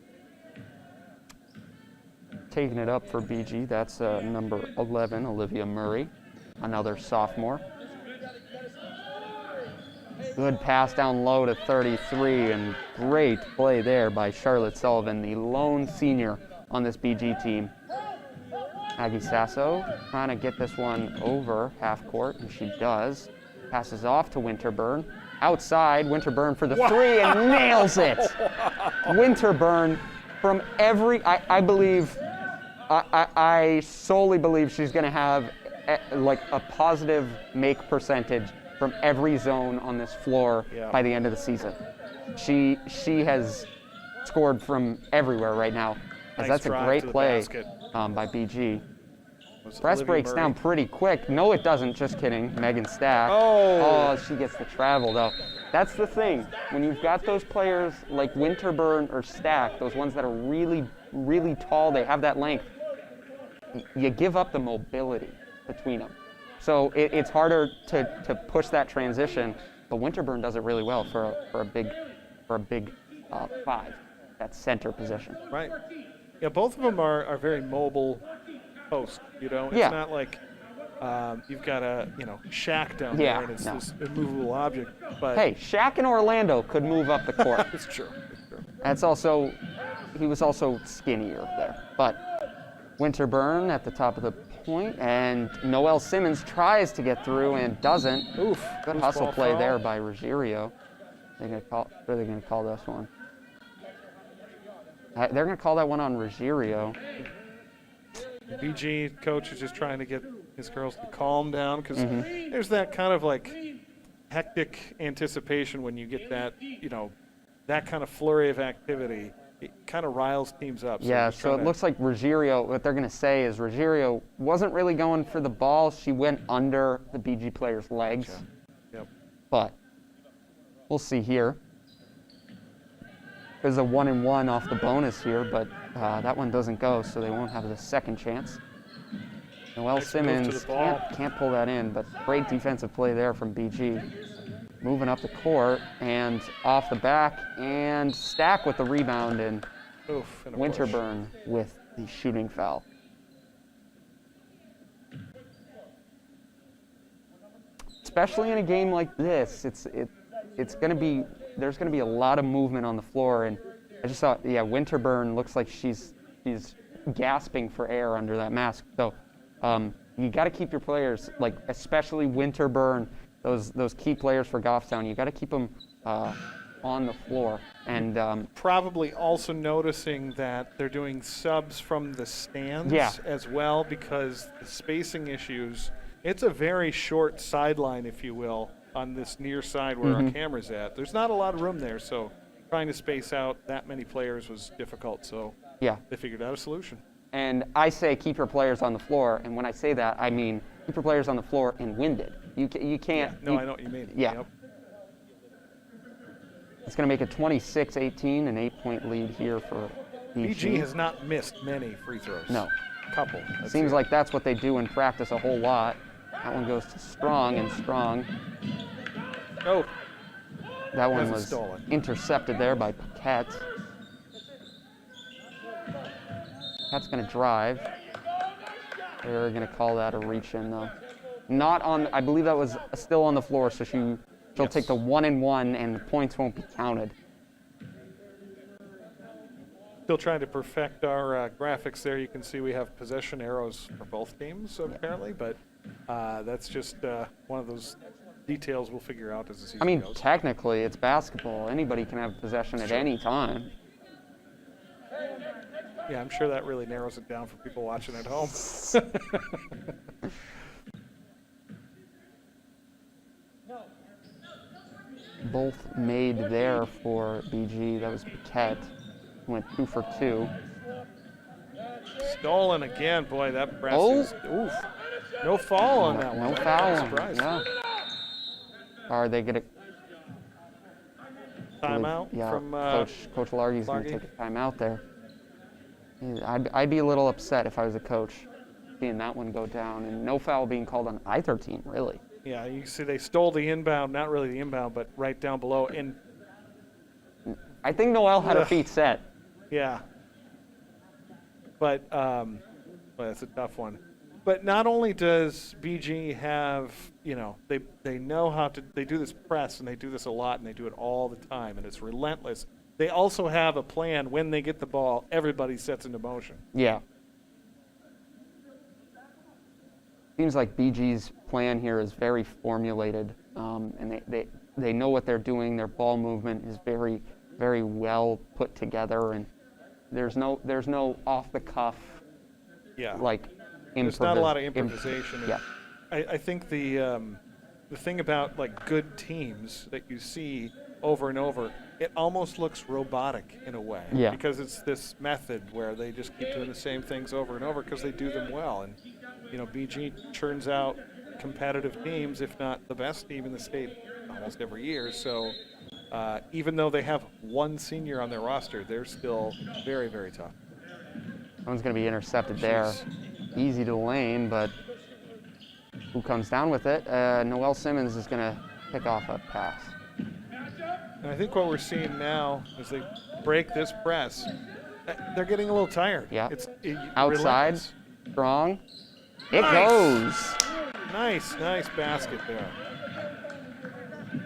[SPEAKER 1] Taking it up for BG, that's number 11, Olivia Murray, another sophomore. Good pass down low to 33, and great play there by Charlotte Sullivan, the lone senior on this BG team. Aggie Sasso trying to get this one over half court, and she does. Passes off to Winterburn. Outside, Winterburn for the three and nails it. Winterburn from every, I solely believe she's going to have like a positive make percentage from every zone on this floor by the end of the season. She has scored from everywhere right now.
[SPEAKER 2] Nice
[SPEAKER 1] That's a great play by BG. Press breaks down pretty quick. No, it doesn't. Just kidding. Megan Stack. Oh, she gets the travel, though. That's the thing. When you've got those players like Winterburn or Stack, those ones that are really, really tall, they have that length, you give up the mobility between them. So it's harder to push that transition, but Winterburn does it really well for a big five, that center position.
[SPEAKER 2] Right. Yeah, both of them are very mobile posts. You know, it's not like you've got a Shaq down there and it's this immovable object. But
[SPEAKER 1] hey, Shaq in Orlando could move up the court.
[SPEAKER 2] It's true.
[SPEAKER 1] That's also, he was also skinnier there. But Winterburn at the top of the point, and Noelle Simmons tries to get through and doesn't.
[SPEAKER 2] Oof.
[SPEAKER 1] Good hustle play there by Ruggiero. What are they going to call this one? They're going to call that one on Ruggiero.
[SPEAKER 2] The BG coach is just trying to get his girls to calm down because there's that kind of like hectic anticipation when you get that, that kind of flurry of activity. It kind of riles teams up.
[SPEAKER 1] So it looks like Ruggiero, what they're going to say is Ruggiero wasn't really going for the ball. She went under the BG player's legs.
[SPEAKER 2] Gotcha. Yep.
[SPEAKER 1] But we'll see here. There's a 1-and-1 off the bonus here, but that one doesn't go, so they won't have the second chance. Noelle Simmons can't pull that in, but great defensive play there from BG. Moving up the court and off the back, and Stack with the rebound, and Winterburn with the shooting foul. Especially in a game like this, it's going to be, there's going to be a lot of movement on the floor, and I just saw, Winterburn looks like she's gasping for air under that mask. So you got to keep your players, like especially Winterburn, those key players for Goffstown, you got to keep them on the floor. And
[SPEAKER 2] probably also noticing that they're doing subs from the stands as well, because the spacing issues. It's a very short sideline, if you will, on this near side where our camera's at. There's not a lot of room there, so trying to space out that many players was difficult. So they figured out a solution.
[SPEAKER 1] And I say keep your players on the floor, and when I say that, I mean keep your players on the floor and winded. You can't.
[SPEAKER 2] I know what you mean.
[SPEAKER 1] Yeah. Yep. It's going to make it 26-18, an 8-point lead here for BG.
[SPEAKER 2] BG has not missed many free throws.
[SPEAKER 1] No.
[SPEAKER 2] A couple.
[SPEAKER 1] Seems like that's what they do in practice a whole lot. That one goes to Strong, and Strong.
[SPEAKER 2] Oh.
[SPEAKER 1] That one was intercepted there by Paquette. Paquette's going to drive. They're going to call that a reach-in, though. Not on, I believe that was still on the floor, so she'll take the 1-and-1, and the points won't be counted.
[SPEAKER 2] Still trying to perfect our graphics there. You can see we have possession arrows for both teams, apparently, but that's just one of those details we'll figure out as the season goes.
[SPEAKER 1] Technically, it's basketball. Anybody can have possession at any time.
[SPEAKER 2] Yeah, I'm sure that really narrows it down for people watching at home.
[SPEAKER 1] Both made there for BG. That was Paquette. Went 2 for 2.
[SPEAKER 2] Stolen again. Boy, that press is... Oof. No foul on that one.
[SPEAKER 1] No foul. Yeah. Are they going to...
[SPEAKER 2] Timeout from...
[SPEAKER 1] Coach Largy's going to take a timeout there. I'd be a little upset if I was a coach seeing that one go down, and no foul being called on either team, really.
[SPEAKER 2] Yeah, you see they stole the inbound, not really the inbound, but right down below. And
[SPEAKER 1] I think Noelle had her feet set.
[SPEAKER 2] Yeah. But that's a tough one. But not only does BG have, they know how to, they do this press and they do this a lot and they do it all the time and it's relentless. They also have a plan when they get the ball, everybody sets into motion.
[SPEAKER 1] Yeah. Seems like BG's plan here is very formulated, and they know what they're doing. Their ball movement is very, very well put together, and there's no off the cuff.
[SPEAKER 2] Yeah.
[SPEAKER 1] Like.
[SPEAKER 2] There's not a lot of improvisation.
[SPEAKER 1] Yeah.
[SPEAKER 2] I think the thing about like good teams that you see over and over, it almost looks robotic in a way.
[SPEAKER 1] Yeah.
[SPEAKER 2] Because it's this method where they just keep doing the same things over and over because they do them well. And BG churns out competitive teams, if not the best team in the state, almost every year. So even though they have one senior on their roster, they're still very, very tough.
[SPEAKER 1] One's going to be intercepted there. Easy to lane, but who comes down with it? Noel Simmons is going to pick off a pass.
[SPEAKER 2] And I think what we're seeing now as they break this press, they're getting a little tired.
[SPEAKER 1] Yeah.
[SPEAKER 2] It's
[SPEAKER 1] outside,
[SPEAKER 2] relentless.
[SPEAKER 1] strong. It
[SPEAKER 2] Nice.
[SPEAKER 1] goes.
[SPEAKER 2] Nice basket there.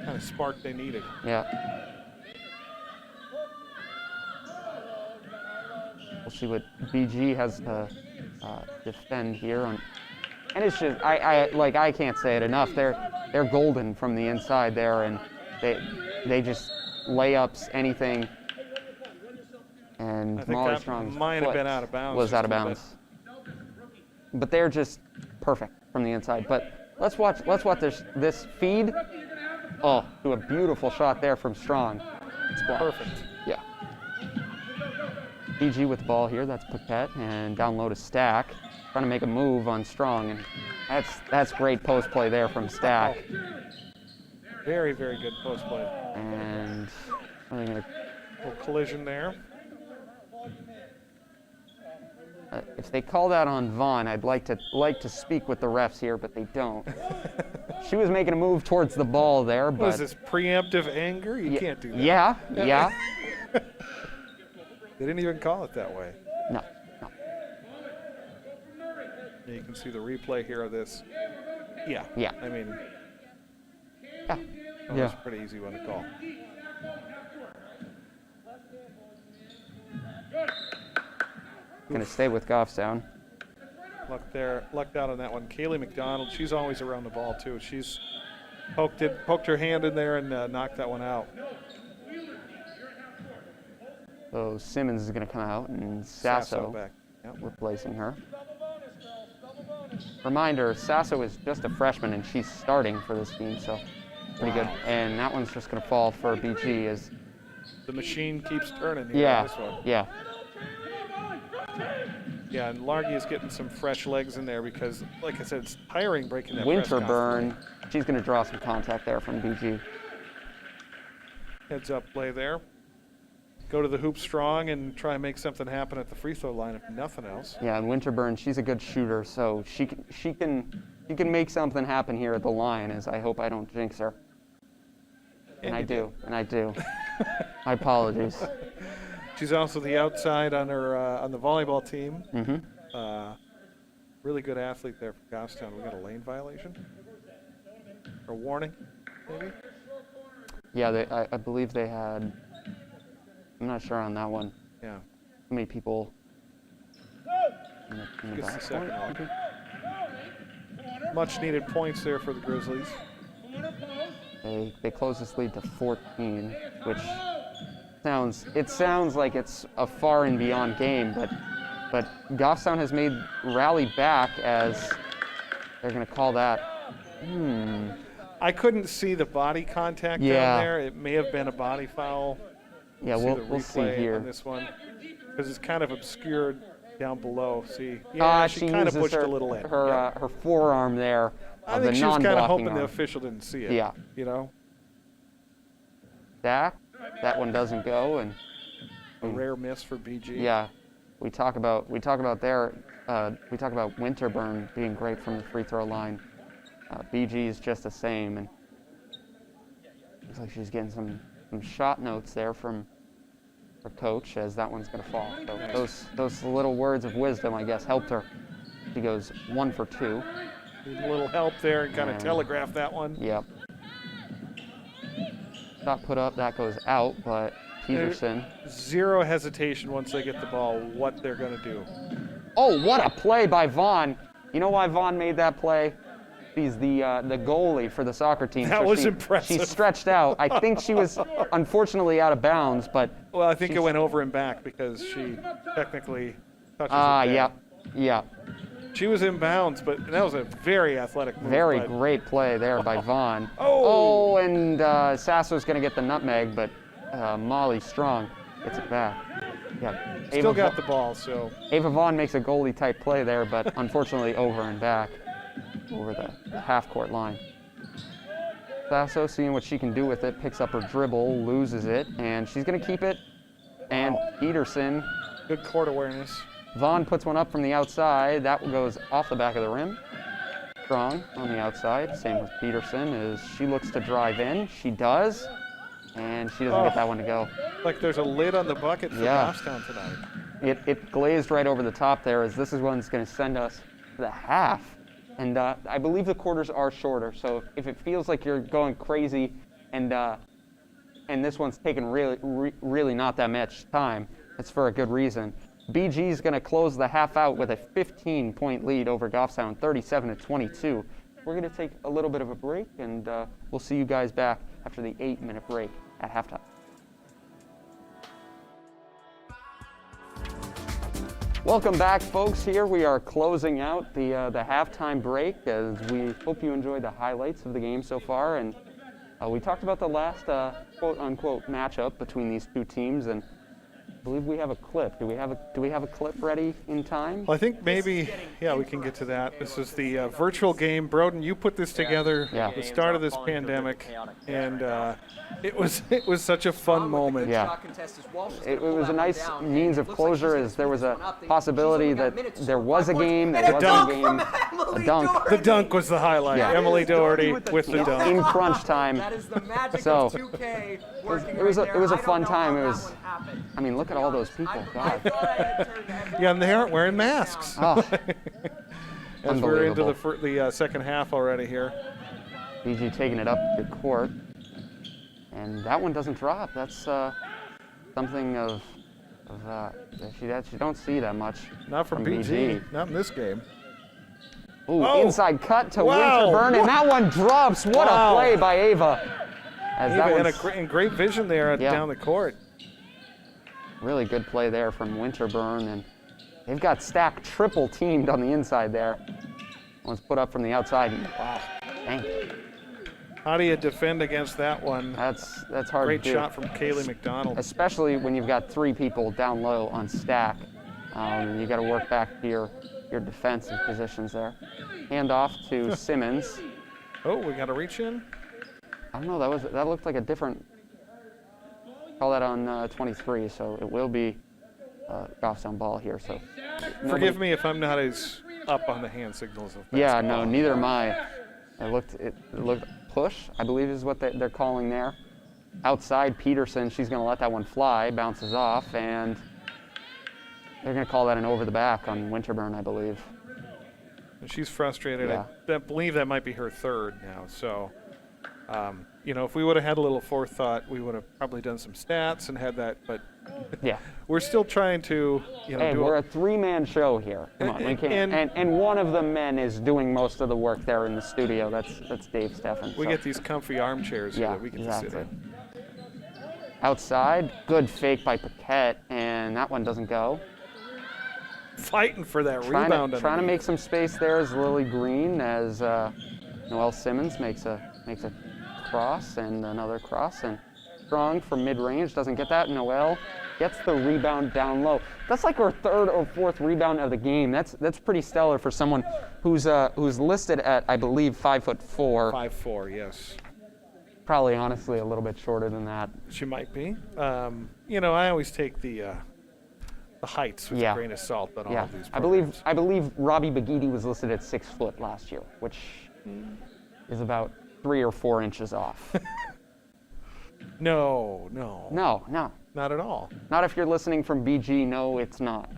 [SPEAKER 2] Kind of spark they needed.
[SPEAKER 1] Yeah. We'll see what BG has to defend here on, and it's just I can't say it enough. They're golden from the inside there, and they just layups anything. And
[SPEAKER 2] I think
[SPEAKER 1] Molly
[SPEAKER 2] that
[SPEAKER 1] Strong's
[SPEAKER 2] might have
[SPEAKER 1] foot
[SPEAKER 2] been out of bounds.
[SPEAKER 1] was
[SPEAKER 2] just
[SPEAKER 1] out of
[SPEAKER 2] a little
[SPEAKER 1] bounds. But they're just perfect from the inside. But let's watch this feed. Oh, to a beautiful shot there from Strong.
[SPEAKER 2] bit. Perfect.
[SPEAKER 1] Yeah. BG with the ball here. That's Paquette, and down low to Stack, trying to make a move on Strong, and that's great post play there from Stack.
[SPEAKER 2] Very, very good post play.
[SPEAKER 1] And I think
[SPEAKER 2] A little collision there.
[SPEAKER 1] if they call that on Vaughn, I'd like to speak with the refs here, but they don't. She was making a move towards the ball there, but
[SPEAKER 2] What is this, preemptive anger? You can't do that.
[SPEAKER 1] Yeah.
[SPEAKER 2] They didn't even call it that way.
[SPEAKER 1] No.
[SPEAKER 2] And you can see the replay here of this. Yeah.
[SPEAKER 1] Yeah.
[SPEAKER 2] I mean,
[SPEAKER 1] Yeah.
[SPEAKER 2] that was a pretty easy one to call.
[SPEAKER 1] Going to stay with Goffstown.
[SPEAKER 2] Lucked out on that one. Kaylee McDonald, she's always around the ball too. She's poked her hand in there and knocked that one out.
[SPEAKER 1] So Simmons is going to come out, and Sasso
[SPEAKER 2] back. Yep.
[SPEAKER 1] replacing her. Reminder, Sasso is just a freshman, and she's starting for this team, so pretty good. And that one's just going to fall for BG. As
[SPEAKER 2] The machine keeps turning here on this one.
[SPEAKER 1] Yeah.
[SPEAKER 2] Yeah, and Largy is getting some fresh legs in there because, like I said, it's tiring breaking that press
[SPEAKER 1] Winterburn,
[SPEAKER 2] constantly.
[SPEAKER 1] she's going to draw some contact there from BG.
[SPEAKER 2] Heads up play there. Go to the hoop strong and try and make something happen at the free throw line, if nothing else.
[SPEAKER 1] Yeah, and Winterburn, she's a good shooter, so she can make something happen here at the line. As I hope I don't jinx her. And I do. My apologies.
[SPEAKER 2] She's also the outside on her on the volleyball team.
[SPEAKER 1] Mm-hmm.
[SPEAKER 2] Really good athlete there from Goffstown. We got a lane violation or warning, maybe.
[SPEAKER 1] Yeah, I believe they had. I'm not sure on that one.
[SPEAKER 2] Yeah.
[SPEAKER 1] How many people? In the
[SPEAKER 2] Gets the
[SPEAKER 1] box
[SPEAKER 2] second
[SPEAKER 1] score?
[SPEAKER 2] one. Much needed points there for the Grizzlies.
[SPEAKER 1] They close this lead to 14, which sounds like it's a far and beyond game, but Goffstown has made rally back, as they're going to call that.
[SPEAKER 2] I couldn't see the body contact
[SPEAKER 1] Yeah.
[SPEAKER 2] down there. It may have been a body foul.
[SPEAKER 1] Yeah, we'll see
[SPEAKER 2] replay
[SPEAKER 1] here.
[SPEAKER 2] on this one because it's kind of obscured down below. See, yeah, she kind of
[SPEAKER 1] uses
[SPEAKER 2] pushed a little in. Yeah.
[SPEAKER 1] her forearm there
[SPEAKER 2] I
[SPEAKER 1] of
[SPEAKER 2] think
[SPEAKER 1] the
[SPEAKER 2] she was kind of
[SPEAKER 1] non-blocking
[SPEAKER 2] hoping the
[SPEAKER 1] arm.
[SPEAKER 2] official didn't see it.
[SPEAKER 1] Yeah.
[SPEAKER 2] You know,
[SPEAKER 1] That one doesn't go, and
[SPEAKER 2] a rare miss for BG.
[SPEAKER 1] yeah, we talk about Winterburn being great from the free throw line. BG is just the same, and looks like she's getting some shot notes there from her coach, as that one's going to fall. So those little words of wisdom, I guess, helped her. She goes 1 for 2.
[SPEAKER 2] Need a little help there and kind of telegraph that one.
[SPEAKER 1] Yep. Shot put up, that goes out, but Peterson.
[SPEAKER 2] Zero hesitation once they get the ball, what they're going to do.
[SPEAKER 1] Oh, what a play by Vaughn. You know why Vaughn made that play? She's the goalie for the soccer team.
[SPEAKER 2] That was impressive.
[SPEAKER 1] She stretched out. I think she was unfortunately out of bounds, but...
[SPEAKER 2] Well, I think it went over and back because she technically touches it down.
[SPEAKER 1] Yeah.
[SPEAKER 2] She was in bounds, but that was a very athletic move.
[SPEAKER 1] Very great play there by Vaughn.
[SPEAKER 2] Oh,
[SPEAKER 1] and Sasso's going to get the nutmeg, but Molly Strong gets it back. Yeah.
[SPEAKER 2] Still got the ball, so...
[SPEAKER 1] Ava Vaughn makes a goalie-type play there, but unfortunately over and back. Over the half-court line. Sasso, seeing what she can do with it, picks up her dribble, loses it, and she's going to keep it. And Peterson.
[SPEAKER 2] Good court awareness.
[SPEAKER 1] Vaughn puts one up from the outside. That goes off the back of the rim. Strong on the outside. Same with Peterson as she looks to drive in. She does, and she doesn't get that one to go.
[SPEAKER 2] Like there's a lid on the bucket for Goffstown tonight.
[SPEAKER 1] It glazed right over the top there, as this is one's going to send us to the half. And I believe the quarters are shorter, so if it feels like you're going crazy and this one's taken really not that much time, it's for a good reason. BG's going to close the half out with a 15-point lead over Goffstown, 37-22. We're going to take a little bit of a break, and we'll see you guys back after the 8-minute break at halftime. Welcome back, folks. Here we are closing out the halftime break, as we hope you enjoyed the highlights of the game so far. And we talked about the last quote-unquote matchup between these two teams, and I believe we have a clip. Do we have a clip ready in time?
[SPEAKER 2] Well, I think maybe, we can get to that. This is the virtual game. Broden, you put this together at the start of this pandemic, and it was such a fun moment.
[SPEAKER 1] Yeah. It was a nice means of closure, as there was a possibility that there was a game, there wasn't a game. A dunk.
[SPEAKER 2] The dunk was the highlight. Yeah. Emily Doherty with the dunk.
[SPEAKER 1] In crunch time.
[SPEAKER 3] That is the magic
[SPEAKER 1] So,
[SPEAKER 3] of 2K
[SPEAKER 1] it was a fun time. It was, I mean, look at all those people. God.
[SPEAKER 2] Yeah, and they aren't wearing masks.
[SPEAKER 1] Oh,
[SPEAKER 2] As we're into the second half already here.
[SPEAKER 1] BG taking it up the court. And that one doesn't drop. That's something that you don't see that much.
[SPEAKER 2] Not from BG. Not in this game.
[SPEAKER 1] Ooh, inside cut to Winterburn, and that one drops. What a play by Ava.
[SPEAKER 2] And great vision there down the court.
[SPEAKER 1] Really good play there from Winterburn, and they've got Stack triple teamed on the inside there. One's put up from the outside. Wow. Dang.
[SPEAKER 2] How do you defend against that one?
[SPEAKER 1] That's hard
[SPEAKER 2] Great
[SPEAKER 1] to do.
[SPEAKER 2] Great shot from Kaylee McDonald.
[SPEAKER 1] Especially when you've got 3 people down low on Stack. You got to work back to your defensive positions there. Hand off to Simmons.
[SPEAKER 2] Oh, we got a reach in?
[SPEAKER 1] I don't know, that looked like a different, call that on 23, so it will be Goffstown ball here. So
[SPEAKER 2] forgive me if I'm not as up on the hand signals of basketball.
[SPEAKER 1] Yeah, no, neither am I. It looked push, I believe is what they're calling there. Outside Peterson, she's going to let that one fly, bounces off, and they're going to call that an over the back on Winterburn, I believe.
[SPEAKER 2] She's frustrated.
[SPEAKER 1] Yeah.
[SPEAKER 2] I believe that might be her third now. So, if we would have had a little forethought, we would have probably done some stats and had that. But
[SPEAKER 1] yeah,
[SPEAKER 2] we're still trying to,
[SPEAKER 1] Hey, we're a 3-man show here. Come on, we can't. And one of the men is doing most of the work there in the studio. That's Dave Steffen.
[SPEAKER 2] We get these comfy armchairs here that we get to sit in.
[SPEAKER 1] Outside, good fake by Paquette, and that one doesn't go.
[SPEAKER 2] Fighting for that rebound.
[SPEAKER 1] Trying to make some space there is Lily Green, as Noelle Simmons makes a cross and another cross, and Strong from mid-range doesn't get that. Noelle gets the rebound down low. That's like her 3rd or 4th rebound of the game. That's pretty stellar for someone who's listed at, I believe, 5'4".
[SPEAKER 2] 5'4", yes.
[SPEAKER 1] Probably, honestly, a little bit shorter than that.
[SPEAKER 2] She might be. I always take the heights with a grain of salt on all of these programs.
[SPEAKER 1] I believe Robbie Bagidi was listed at 6 foot last year, which is about 3 or 4 inches off.
[SPEAKER 2] No. Not at all.
[SPEAKER 1] Not if you're listening from BG. No, it's not.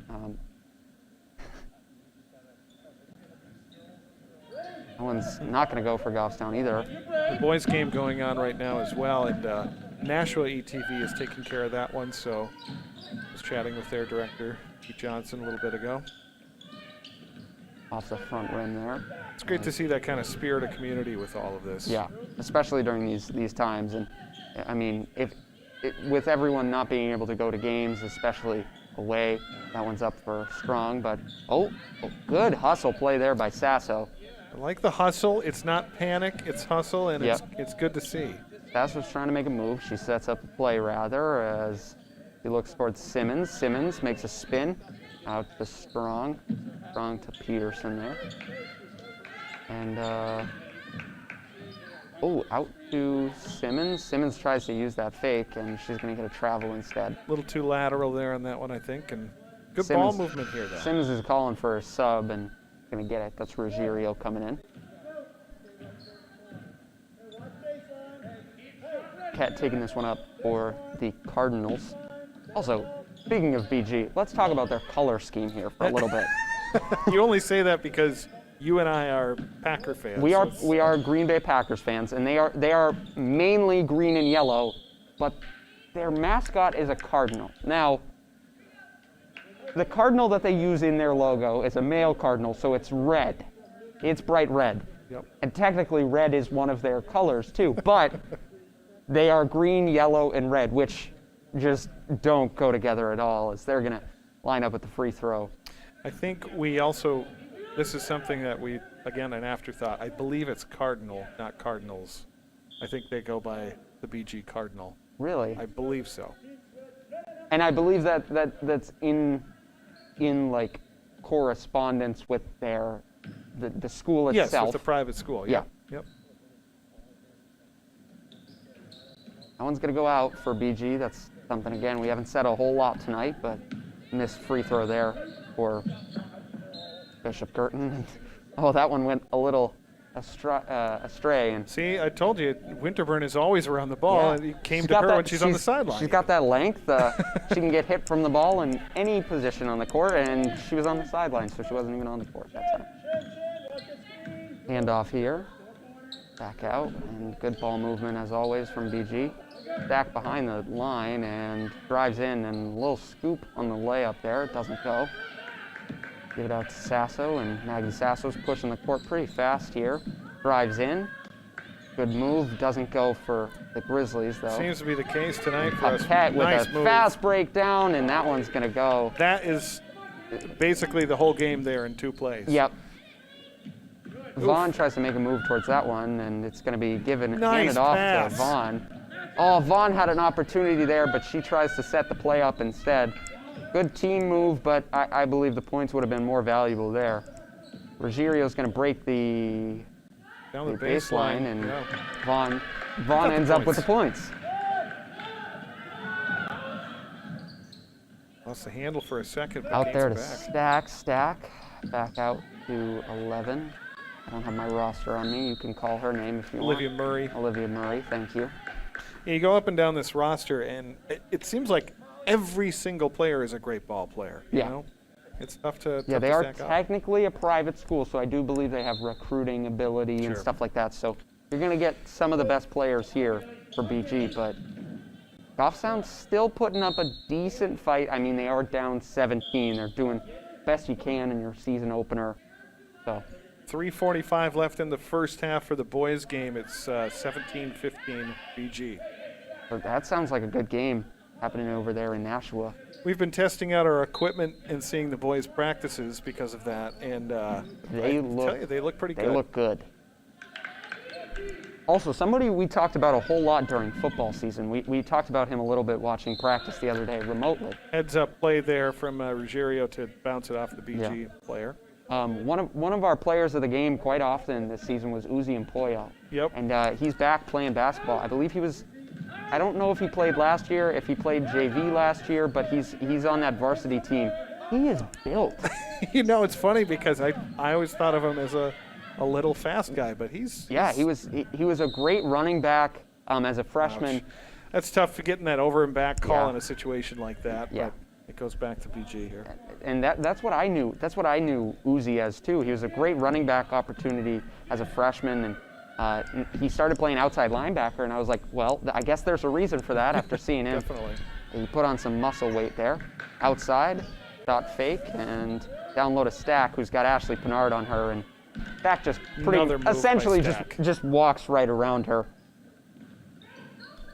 [SPEAKER 1] That one's not going to go for Goffstown either.
[SPEAKER 2] The boys' game going on right now as well, and Nashua ETV is taking care of that one, so I was chatting with their director, Pete Johnson, a little bit ago.
[SPEAKER 1] Off the front rim there.
[SPEAKER 2] It's great to see that kind of spirit of community with all of this.
[SPEAKER 1] Yeah, especially during these times. And I mean, with everyone not being able to go to games, especially away, that one's up for strong. But good hustle play there by Sasso.
[SPEAKER 2] I like the hustle. It's not panic, it's hustle, and it's good to see.
[SPEAKER 1] Sasso's trying to make a move. She sets up a play rather as he looks towards Simmons. Simmons makes a spin out to Strong. Strong to Peterson there. And out to Simmons. Simmons tries to use that fake, and she's going to get a travel instead.
[SPEAKER 2] A little too lateral there on that one, I think, and good ball movement here, though.
[SPEAKER 1] Simmons is calling for a sub and going to get it. That's Ruggiero coming in. Cat taking this one up for the Cardinals. Also, speaking of BG, let's talk about their color scheme here for a little bit.
[SPEAKER 2] You only say that because you and I are Packer fans.
[SPEAKER 1] We are Green Bay Packers fans, and they are mainly green and yellow, but their mascot is a cardinal. Now, the cardinal that they use in their logo is a male cardinal, so it's red. It's bright red.
[SPEAKER 2] Yep.
[SPEAKER 1] And technically red is one of their colors too, but they are green, yellow, and red, which just don't go together at all, as they're going to line up at the free throw.
[SPEAKER 2] I think we also, this is something that we, again, an afterthought. I believe it's Cardinal, not Cardinals. I think they go by the BG Cardinal.
[SPEAKER 1] Really?
[SPEAKER 2] I believe so.
[SPEAKER 1] And I believe that's in like correspondence with the school itself.
[SPEAKER 2] Yes, with the private school.
[SPEAKER 1] Yeah.
[SPEAKER 2] Yep.
[SPEAKER 1] That one's going to go out for BG. That's something, again, we haven't said a whole lot tonight, but missed free throw there for Bishop Guertin. Oh, that one went a little astray. And
[SPEAKER 2] see, I told you, Winterburn is always around the ball, and it came to her when she's on the sideline.
[SPEAKER 1] She's got that length. She can get hit from the ball in any position on the court, and she was on the sideline, so she wasn't even on the court that time. Handoff here. Back out, and good ball movement as always from BG. Back behind the line and drives in, and a little scoop on the layup there. It doesn't go. Give it out to Sasso, and Maggie Sasso's pushing the court pretty fast here. Drives in. Good move. Doesn't go for the Grizzlies, though.
[SPEAKER 2] Seems to be the case tonight for us.
[SPEAKER 1] Paquette with
[SPEAKER 2] nice
[SPEAKER 1] a
[SPEAKER 2] move.
[SPEAKER 1] fast breakdown, and that one's going to go.
[SPEAKER 2] That is basically the whole game there in 2 plays.
[SPEAKER 1] Yep. Vaughn tries to make a move towards that one, and it's going to be handed off to Vaughn. Oh, Vaughn had an opportunity there, but she tries to set the play up instead. Good team move, but I believe the points would have been more valuable there. Ruggerio's going to break the baseline, and Vaughn ends up with the points.
[SPEAKER 2] Lost the handle for a second.
[SPEAKER 1] Out there to stack. Back out to 11. I don't have my roster on me. You can call her name if you want. Olivia Murray, thank you.
[SPEAKER 2] Yeah, you go up and down this roster, and it seems like every single player is a great ball player. You know? It's tough to
[SPEAKER 1] Yeah, they are
[SPEAKER 2] stack up.
[SPEAKER 1] technically a private school, so I do believe they have recruiting ability and stuff like that. So you're going to get some of the best players here for BG, but Goffstown's still putting up a decent fight. I mean, they are down 17. They're doing best you can in your season opener. So
[SPEAKER 2] 3:45 left in the first half for the boys' game. It's 17-15 BG.
[SPEAKER 1] But that sounds like a good game happening over there in Nashua.
[SPEAKER 2] We've been testing out our equipment and seeing the boys' practices because of that, and they look pretty good.
[SPEAKER 1] They look good. Also, somebody we talked about a whole lot during football season. We talked about him a little bit watching practice the other day remotely.
[SPEAKER 2] Heads up play there from Ruggiero to bounce it off the BG player.
[SPEAKER 1] One of our players of the game quite often this season was Uzi Empoya.
[SPEAKER 2] Yep.
[SPEAKER 1] And he's back playing basketball. I believe he was. I don't know if he played last year, if he played JV last year, but he's on that varsity team. He is built.
[SPEAKER 2] You know, it's funny because I always thought of him as a little fast guy, but he's
[SPEAKER 1] he was a great running back as a freshman.
[SPEAKER 2] Ouch. That's tough for getting that over and back call in a situation like that.
[SPEAKER 1] Yeah.
[SPEAKER 2] But It goes back to BG here.
[SPEAKER 1] And that's what I knew. That's what I knew Uzi as too. He was a great running back opportunity as a freshman, and he started playing outside linebacker. And I was like, well, I guess there's a reason for that after seeing him.
[SPEAKER 2] Definitely.
[SPEAKER 1] He put on some muscle weight there. Outside, thought fake, and download a Stack, who's got Ashley Pennard on her, and Stack just essentially just walks right around her.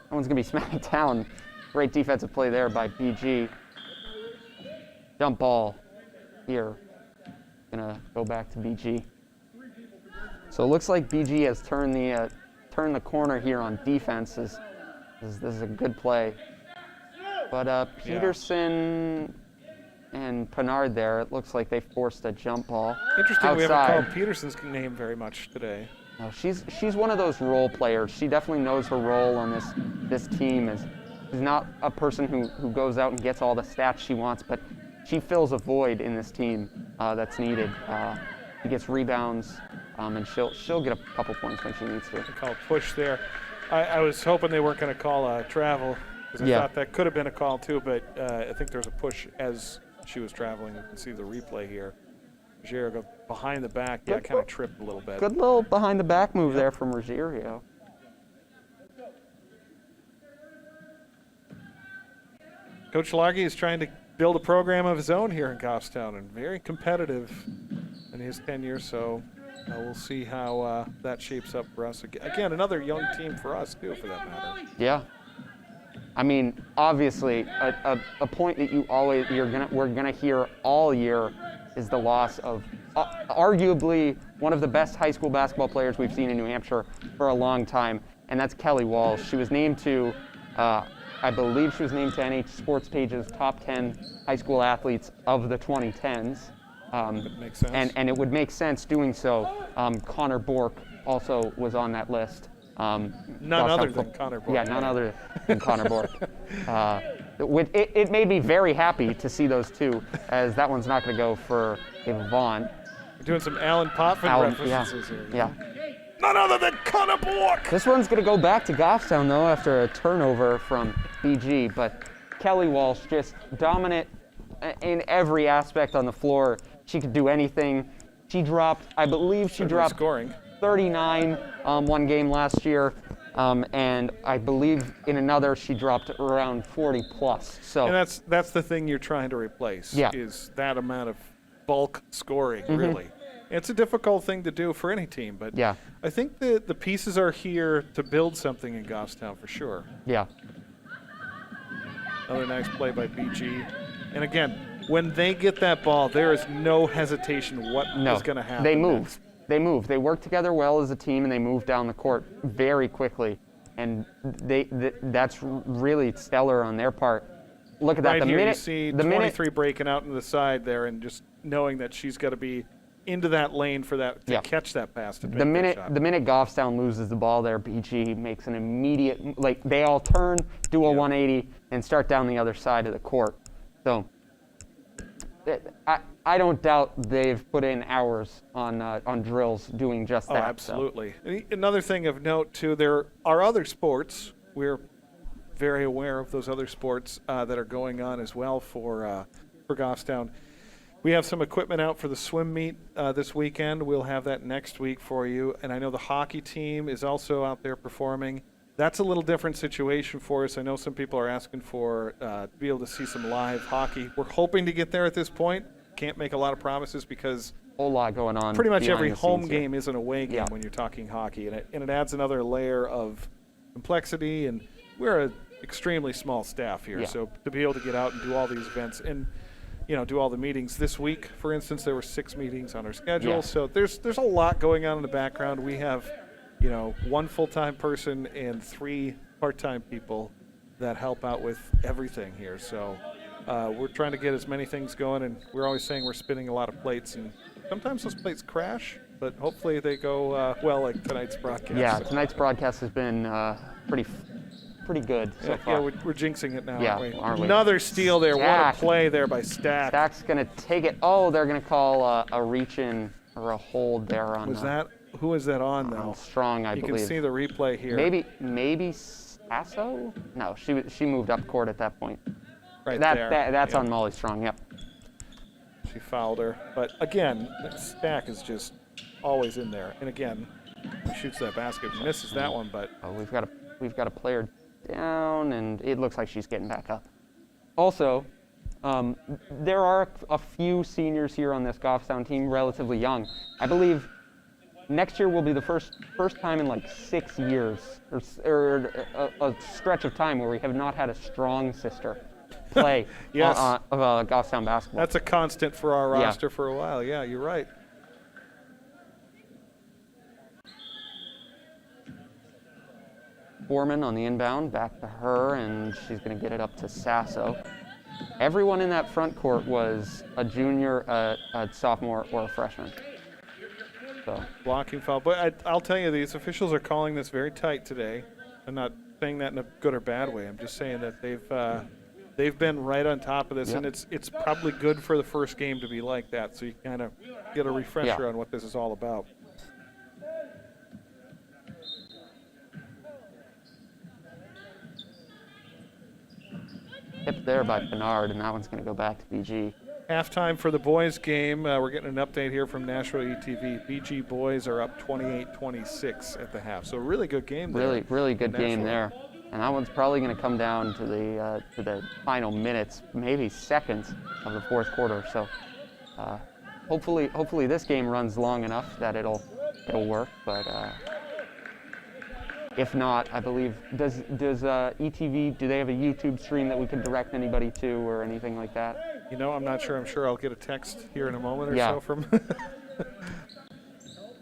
[SPEAKER 1] That one's gonna be smacked down. Great defensive play there by BG. Jump ball here. Gonna go back to BG. So it looks like BG has turned the corner here on defense. This is a good play. But Peterson and Pennard there, it looks like they forced a jump ball.
[SPEAKER 2] Interesting,
[SPEAKER 1] outside.
[SPEAKER 2] we haven't called Peterson's name very much today.
[SPEAKER 1] No, she's one of those role players. She definitely knows her role on this team. She's not a person who goes out and gets all the stats she wants, but she fills a void in this team that's needed. She gets rebounds, and she'll get a couple points when she needs to.
[SPEAKER 2] They call a push there. I was hoping they weren't going to call a travel, because I thought that could have been a call too, but I think there was a push as she was traveling. You can see the replay here. Rogerio goes behind the back, kind of tripped a little bit.
[SPEAKER 1] Good little behind the back move there from Rogerio.
[SPEAKER 2] Coach Largy is trying to build a program of his own here in Goffstown, and very competitive in his tenure, so we'll see how that shapes up for us. Again, another young team for us too, for that matter.
[SPEAKER 1] Yeah. I mean, obviously, a point that we're gonna hear all year is the loss of arguably one of the best high school basketball players we've seen in New Hampshire for a long time, and that's Kelly Walsh. She was named to, I believe she was named to NH Sports Page's top 10 high school athletes of the 2010s.
[SPEAKER 2] That makes sense.
[SPEAKER 1] And it would make sense doing so. Connor Bork also was on that list.
[SPEAKER 2] None other than Connor Bork.
[SPEAKER 1] Yeah, none other than Connor Bork. It made me very happy to see those two, as that one's not going to go for Ava Vaughn.
[SPEAKER 2] We're doing some Alan Potvin references here.
[SPEAKER 1] Yeah.
[SPEAKER 2] None other than Connor Bork!
[SPEAKER 1] This one's going to go back to Goffstown, though, after a turnover from BG. But Kelly Walsh, just dominant in every aspect on the floor. She could do anything. I believe she dropped
[SPEAKER 2] scoring
[SPEAKER 1] 39 one game last year, and I believe in another she dropped around 40 plus. So,
[SPEAKER 2] and that's the thing you're trying to replace, is that amount of bulk scoring, really. It's a difficult thing to do for any team, but I think the pieces are here to build something in Goffstown for sure.
[SPEAKER 1] Yeah.
[SPEAKER 2] Another nice play by BG. And again, when they get that ball, there is no hesitation what is going to happen.
[SPEAKER 1] They move. They move. They work together well as a team, and they move down the court very quickly. And that's really stellar on their part. Look at that.
[SPEAKER 2] Right
[SPEAKER 1] the
[SPEAKER 2] here
[SPEAKER 1] minute,
[SPEAKER 2] you see
[SPEAKER 1] the
[SPEAKER 2] 23
[SPEAKER 1] minute,
[SPEAKER 2] breaking out into the side there, and just knowing that she's got to be into that lane for that to catch that pass to make
[SPEAKER 1] the minute
[SPEAKER 2] shot.
[SPEAKER 1] The minute Goffstown loses the ball there, BG makes an immediate, they all turn, do a 180, and start down the other side of the court. So I don't doubt they've put in hours on drills doing just that.
[SPEAKER 2] Oh, absolutely. So. Another thing of note too, there are other sports. We're very aware of those other sports that are going on as well for Goffstown. We have some equipment out for the swim meet this weekend. We'll have that next week for you. And I know the hockey team is also out there performing. That's a little different situation for us. I know some people are asking for to be able to see some live hockey. We're hoping to get there at this point. Can't make a lot of promises because
[SPEAKER 1] a whole lot going on.
[SPEAKER 2] Pretty much every home game is an away game when you're talking hockey, and it adds another layer of complexity. And we're an extremely small staff here, so to be able to get out and do all these events and do all the meetings this week, for instance, there were 6 meetings on our schedule. So there's a lot going on in the background. We have 1 full-time person and 3 part-time people that help out with everything here. So we're trying to get as many things going, and we're always saying we're spinning a lot of plates, and sometimes those plates crash, but hopefully they go well, like tonight's broadcast.
[SPEAKER 1] Yeah, tonight's broadcast has been pretty good so far.
[SPEAKER 2] Yeah, we're jinxing it now,
[SPEAKER 1] aren't we?
[SPEAKER 2] Another steal there.
[SPEAKER 1] Stack.
[SPEAKER 2] What a play there by Stack.
[SPEAKER 1] Stack's going to take it. Oh, they're going to call a reach-in or a hold there on
[SPEAKER 2] Who is that on, though?
[SPEAKER 1] Strong, I believe.
[SPEAKER 2] You can see the replay here.
[SPEAKER 1] Maybe Sasso? No, she moved up court at that point.
[SPEAKER 2] right there.
[SPEAKER 1] That's
[SPEAKER 2] Yeah.
[SPEAKER 1] on Molly Strong, yep.
[SPEAKER 2] She fouled her. But again, Stack is just always in there. And again, he shoots that basket, misses that one, but
[SPEAKER 1] Oh, we've got a player down, and it looks like she's getting back up. Also, there are a few seniors here on this Goffstown team, relatively young. I believe next year will be the first time in like 6 years, or a stretch of time where we have not had a strong sister play
[SPEAKER 2] Yes.
[SPEAKER 1] of Goffstown basketball.
[SPEAKER 2] that's a constant for our
[SPEAKER 1] Yeah.
[SPEAKER 2] roster for a while. Yeah, you're right.
[SPEAKER 1] Foreman on the inbound, back to her, and she's going to get it up to Sasso. Everyone in that front court was a junior, a sophomore, or a freshman. So
[SPEAKER 2] Blocking foul. But I'll tell you, these officials are calling this very tight today. I'm not saying that in a good or bad way. I'm just saying that they've been right on top of this,
[SPEAKER 1] Yep.
[SPEAKER 2] and it's probably good for the first game to be like that, so you kind of get a refresher on what this is all about.
[SPEAKER 1] tipped there by Bernard, and that one's going to go back to BG.
[SPEAKER 2] Halftime for the boys game. We're getting an update here from Nashville ETV. BG boys are up 28-26 at the half. So a really good game there.
[SPEAKER 1] Really good game
[SPEAKER 2] Nashville.
[SPEAKER 1] there. And that one's probably going to come down to the final minutes, maybe seconds of the fourth quarter. So hopefully this game runs long enough that it'll work. But if not, I believe does ETV, do they have a YouTube stream that we can direct anybody to or anything like that?
[SPEAKER 2] You know, I'm not sure. I'm sure I'll get a text here in a moment or
[SPEAKER 1] Yeah.
[SPEAKER 2] so from.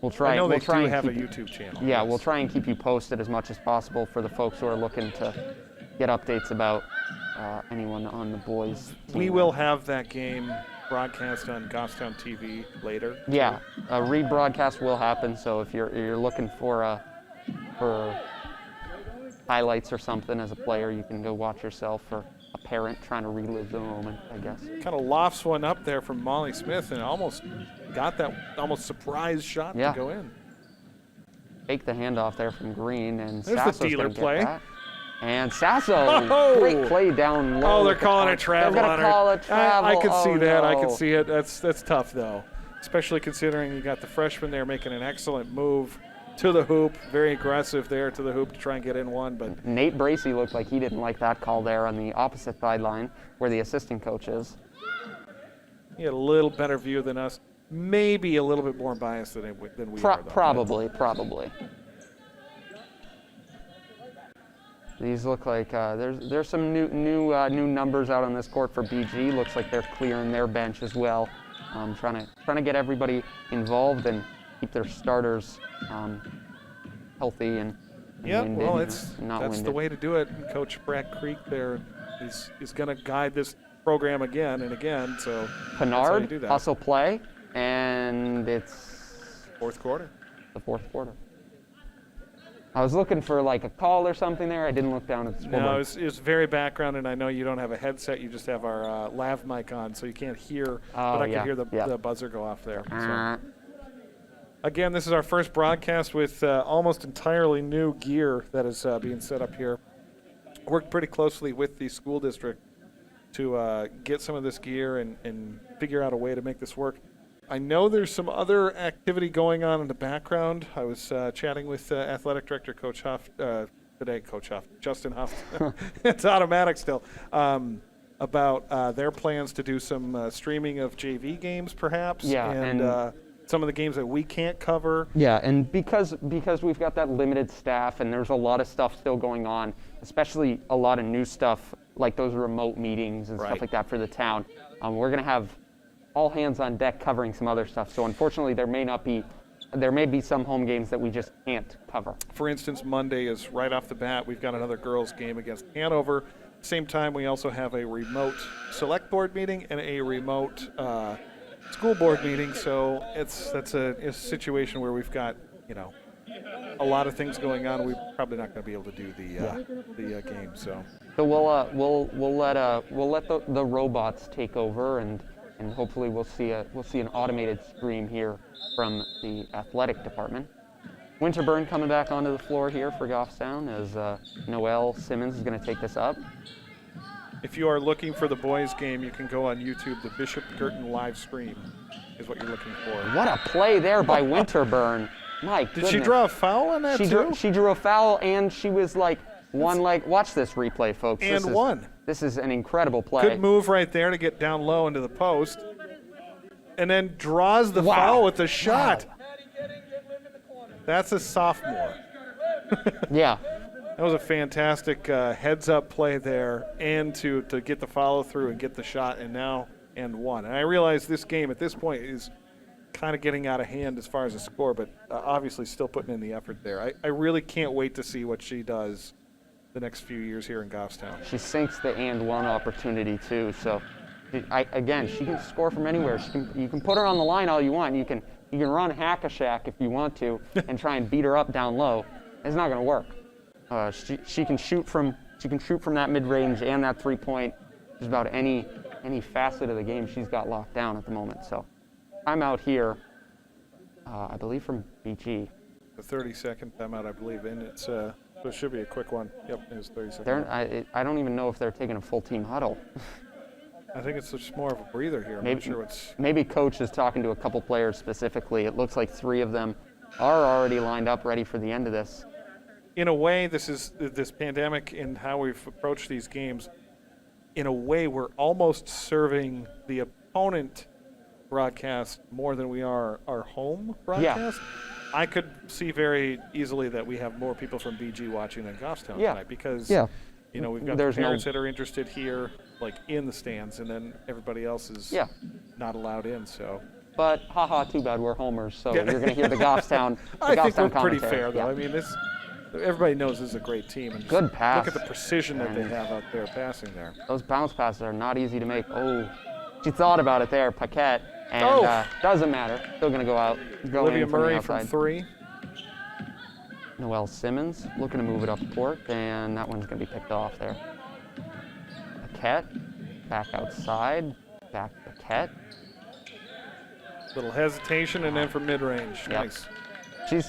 [SPEAKER 1] We'll try.
[SPEAKER 2] I know
[SPEAKER 1] we'll
[SPEAKER 2] they
[SPEAKER 1] try
[SPEAKER 2] do
[SPEAKER 1] and
[SPEAKER 2] have a
[SPEAKER 1] keep,
[SPEAKER 2] YouTube channel.
[SPEAKER 1] Yeah,
[SPEAKER 2] yes.
[SPEAKER 1] we'll try and keep you posted as much as possible for the folks who are looking to get updates about anyone on the boys team.
[SPEAKER 2] We will have that game broadcast on Goffstown TV later.
[SPEAKER 1] Yeah, a rebroadcast will happen. So if you're looking for highlights or something as a player, you can go watch yourself, or a parent trying to relive the moment, I guess.
[SPEAKER 2] Kind of lofts one up there from Molly Smith and almost got that almost surprise shot
[SPEAKER 1] Yeah.
[SPEAKER 2] to go in.
[SPEAKER 1] Take the handoff there from Green, and
[SPEAKER 2] There's the
[SPEAKER 1] Sasso's
[SPEAKER 2] dealer
[SPEAKER 1] gonna get
[SPEAKER 2] play.
[SPEAKER 1] that. And Sasso,
[SPEAKER 2] Oh!
[SPEAKER 1] great play down low.
[SPEAKER 2] Oh, they're
[SPEAKER 1] with the
[SPEAKER 2] calling
[SPEAKER 1] touch.
[SPEAKER 2] it travel
[SPEAKER 1] They're
[SPEAKER 2] on
[SPEAKER 1] gonna
[SPEAKER 2] her.
[SPEAKER 1] call it travel.
[SPEAKER 2] I can
[SPEAKER 1] Oh,
[SPEAKER 2] see that. I
[SPEAKER 1] no.
[SPEAKER 2] can see it. That's tough though, especially considering you got the freshman there making an excellent move to the hoop, very aggressive there to the hoop to try and get in one. But
[SPEAKER 1] Nate Bracey looked like he didn't like that call there on the opposite sideline where the assistant coach is.
[SPEAKER 2] he had a little better view than us, maybe a little bit more biased than we are. Though.
[SPEAKER 1] Probably. These look like there's some new numbers out on this court for BG. Looks like they're clearing their bench as well, trying to get everybody involved and keep their starters healthy and
[SPEAKER 2] Yeah,
[SPEAKER 1] winded,
[SPEAKER 2] well,
[SPEAKER 1] not
[SPEAKER 2] that's
[SPEAKER 1] winded.
[SPEAKER 2] the way to do it. And Coach Brad Creek there is going to guide this program again and again. So that's how you
[SPEAKER 1] Pinard,
[SPEAKER 2] do that.
[SPEAKER 1] hustle play, and it's
[SPEAKER 2] Fourth quarter.
[SPEAKER 1] the fourth quarter. I was looking for like a call or something there. I didn't look down at the scoreboard.
[SPEAKER 2] No, it's very background, and I know you don't have a headset. You just have our lav mic on, so you can't hear. But I
[SPEAKER 1] yeah,
[SPEAKER 2] can hear
[SPEAKER 1] yeah.
[SPEAKER 2] the buzzer go off there. So.
[SPEAKER 1] Uh,
[SPEAKER 2] Again, this is our first broadcast with almost entirely new gear that is being set up here. Worked pretty closely with the school district to get some of this gear and figure out a way to make this work. I know there's some other activity going on in the background. I was chatting with Athletic Director Coach Huff today, Coach Huff, Justin Huff. It's automatic still. About their plans to do some streaming of JV games, perhaps.
[SPEAKER 1] Yeah,
[SPEAKER 2] and some of the games that we can't cover.
[SPEAKER 1] Yeah, and because we've got that limited staff and there's a lot of stuff still going on, especially a lot of new stuff like those remote meetings and
[SPEAKER 2] Right.
[SPEAKER 1] stuff like that for the town, we're going to have all hands on deck covering some other stuff. So unfortunately, there may be some home games that we just can't cover.
[SPEAKER 2] For instance, Monday is right off the bat. We've got another girls game against Hanover. Same time, we also have a remote select board meeting and a remote school board meeting. So that's a situation where we've got a lot of things going on. We're probably not going to be able to do the game. So
[SPEAKER 1] we'll let the robots take over and hopefully we'll see an automated stream here from the athletic department. Winterburn coming back onto the floor here for Goffstown as Noelle Simmons is going to take this up.
[SPEAKER 2] If you are looking for the boys' game, you can go on YouTube. The Bishop Guertin live stream is what you're looking for.
[SPEAKER 1] What a play there by Winterburn. My goodness.
[SPEAKER 2] Did she draw a foul on that too?
[SPEAKER 1] She drew a foul, and she was like, watch this replay, folks. This is an incredible play.
[SPEAKER 2] Good move right there to get down low into the post. And then draws the foul with the shot. Wow. That's a sophomore.
[SPEAKER 1] Yeah.
[SPEAKER 2] That was a fantastic heads-up play there, and to get the follow-through and get the shot, and one. And I realize this game at this point is kind of getting out of hand as far as the score, but obviously still putting in the effort there. I really can't wait to see what she does the next few years here in Goffstown.
[SPEAKER 1] She sinks the and one opportunity too. So, again, she can score from anywhere. You can put her on the line all you want. You can run hack-a-shack if you want to and try and beat her up down low. It's not going to work. She can shoot from that mid-range and that three-point. Just about any facet of the game she's got locked down at the moment. So I'm out here, I believe from BG.
[SPEAKER 2] The 30-second timeout, I believe, and so it should be a quick one. Yep, it is 30 seconds.
[SPEAKER 1] I don't even know if they're taking a full team huddle.
[SPEAKER 2] I think it's just more of a breather here. I'm not sure what's...
[SPEAKER 1] Maybe coach is talking to a couple players specifically. It looks like 3 of them are already lined up, ready for the end of this.
[SPEAKER 2] In a way, this pandemic and how we've approached these games, in a way, we're almost serving the opponent broadcast more than we are our home broadcast. Yeah. I could see very easily that we have more people from BG watching than Goffstown tonight because we've got parents that are interested here, like in the stands, and then everybody else is not allowed in. So.
[SPEAKER 1] But too bad we're homers, so you're going to hear the Goffstown.
[SPEAKER 2] I think we're
[SPEAKER 1] commentary.
[SPEAKER 2] Pretty fair though. Yeah. I mean, everybody knows this is a great team. And
[SPEAKER 1] good pass.
[SPEAKER 2] Look at the precision that they have out there passing there.
[SPEAKER 1] Those bounce passes are not easy to make. Oh, she thought about it there, Paquette, and doesn't matter. Still going to go out.
[SPEAKER 2] Olivia Murray from 3.
[SPEAKER 1] Noelle Simmons looking to move it up court, and that one's going to be picked off there. Paquette, back outside, back Paquette.
[SPEAKER 2] Little hesitation, and then from mid-range.
[SPEAKER 1] Yep.
[SPEAKER 2] Nice.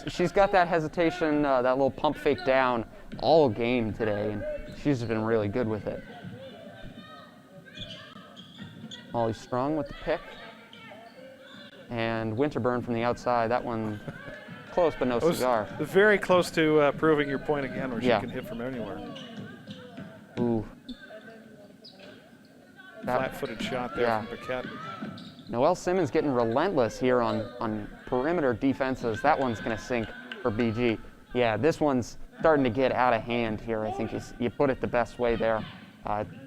[SPEAKER 1] She's got that hesitation, that little pump fake down all game today, and she's been really good with it. Molly Strong with the pick. And Winterburn from the outside. That one close, but no cigar.
[SPEAKER 2] Very close to proving your point again, where she can hit from anywhere.
[SPEAKER 1] Ooh.
[SPEAKER 2] Flat-footed shot there from Paquette.
[SPEAKER 1] Noelle Simmons getting relentless here on perimeter defenses. That one's going to sink for BG. Yeah, this one's starting to get out of hand here. I think you put it the best way there.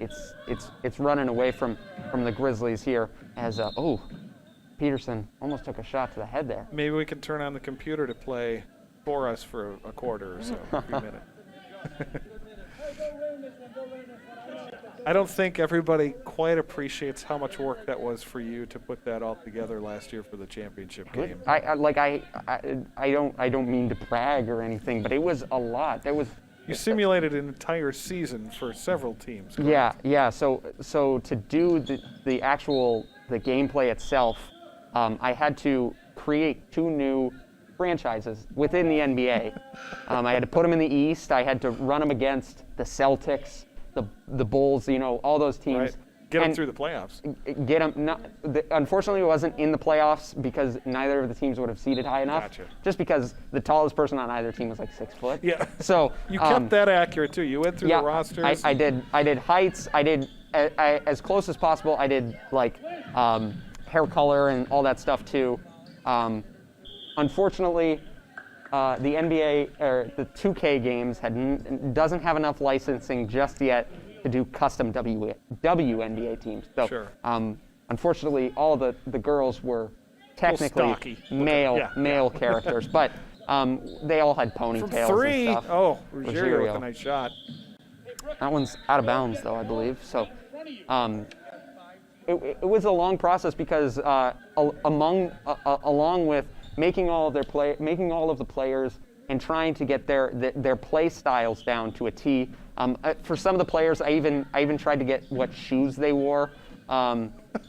[SPEAKER 1] It's running away from the Grizzlies here as Peterson almost took a shot to the head there.
[SPEAKER 2] Maybe we can turn on the computer to play for us for a quarter or so, a few minutes. I don't think everybody quite appreciates how much work that was for you to put that all together last year for the championship game.
[SPEAKER 1] I don't mean to brag or anything, but it was a lot.
[SPEAKER 2] You simulated an entire season for several teams. Correct?
[SPEAKER 1] Yeah. So to do the actual gameplay itself, I had to create 2 new franchises within the NBA. I had to put them in the East. I had to run them against the Celtics, the Bulls, all those teams.
[SPEAKER 2] Right. Get them through the playoffs.
[SPEAKER 1] Get them. Unfortunately, it wasn't in the playoffs because neither of the teams would have seeded high enough.
[SPEAKER 2] Gotcha.
[SPEAKER 1] just because the tallest person on either team was like 6 foot.
[SPEAKER 2] Yeah.
[SPEAKER 1] So
[SPEAKER 2] you kept that accurate too. You went through the rosters.
[SPEAKER 1] I did heights. I did as close as possible. I did like hair color and all that stuff too. Unfortunately, the NBA or the 2K games doesn't have enough licensing just yet to do custom WNBA teams. So,
[SPEAKER 2] sure.
[SPEAKER 1] Unfortunately, all the girls were technically male characters, but they all had ponytails
[SPEAKER 2] From 3,
[SPEAKER 1] and stuff.
[SPEAKER 2] Oh, Ruggiero with a nice shot.
[SPEAKER 1] That one's out of bounds, though, I believe. So, it was a long process because along with making all of the players and trying to get their play styles down to a T. For some of the players, I even tried to get what shoes they wore,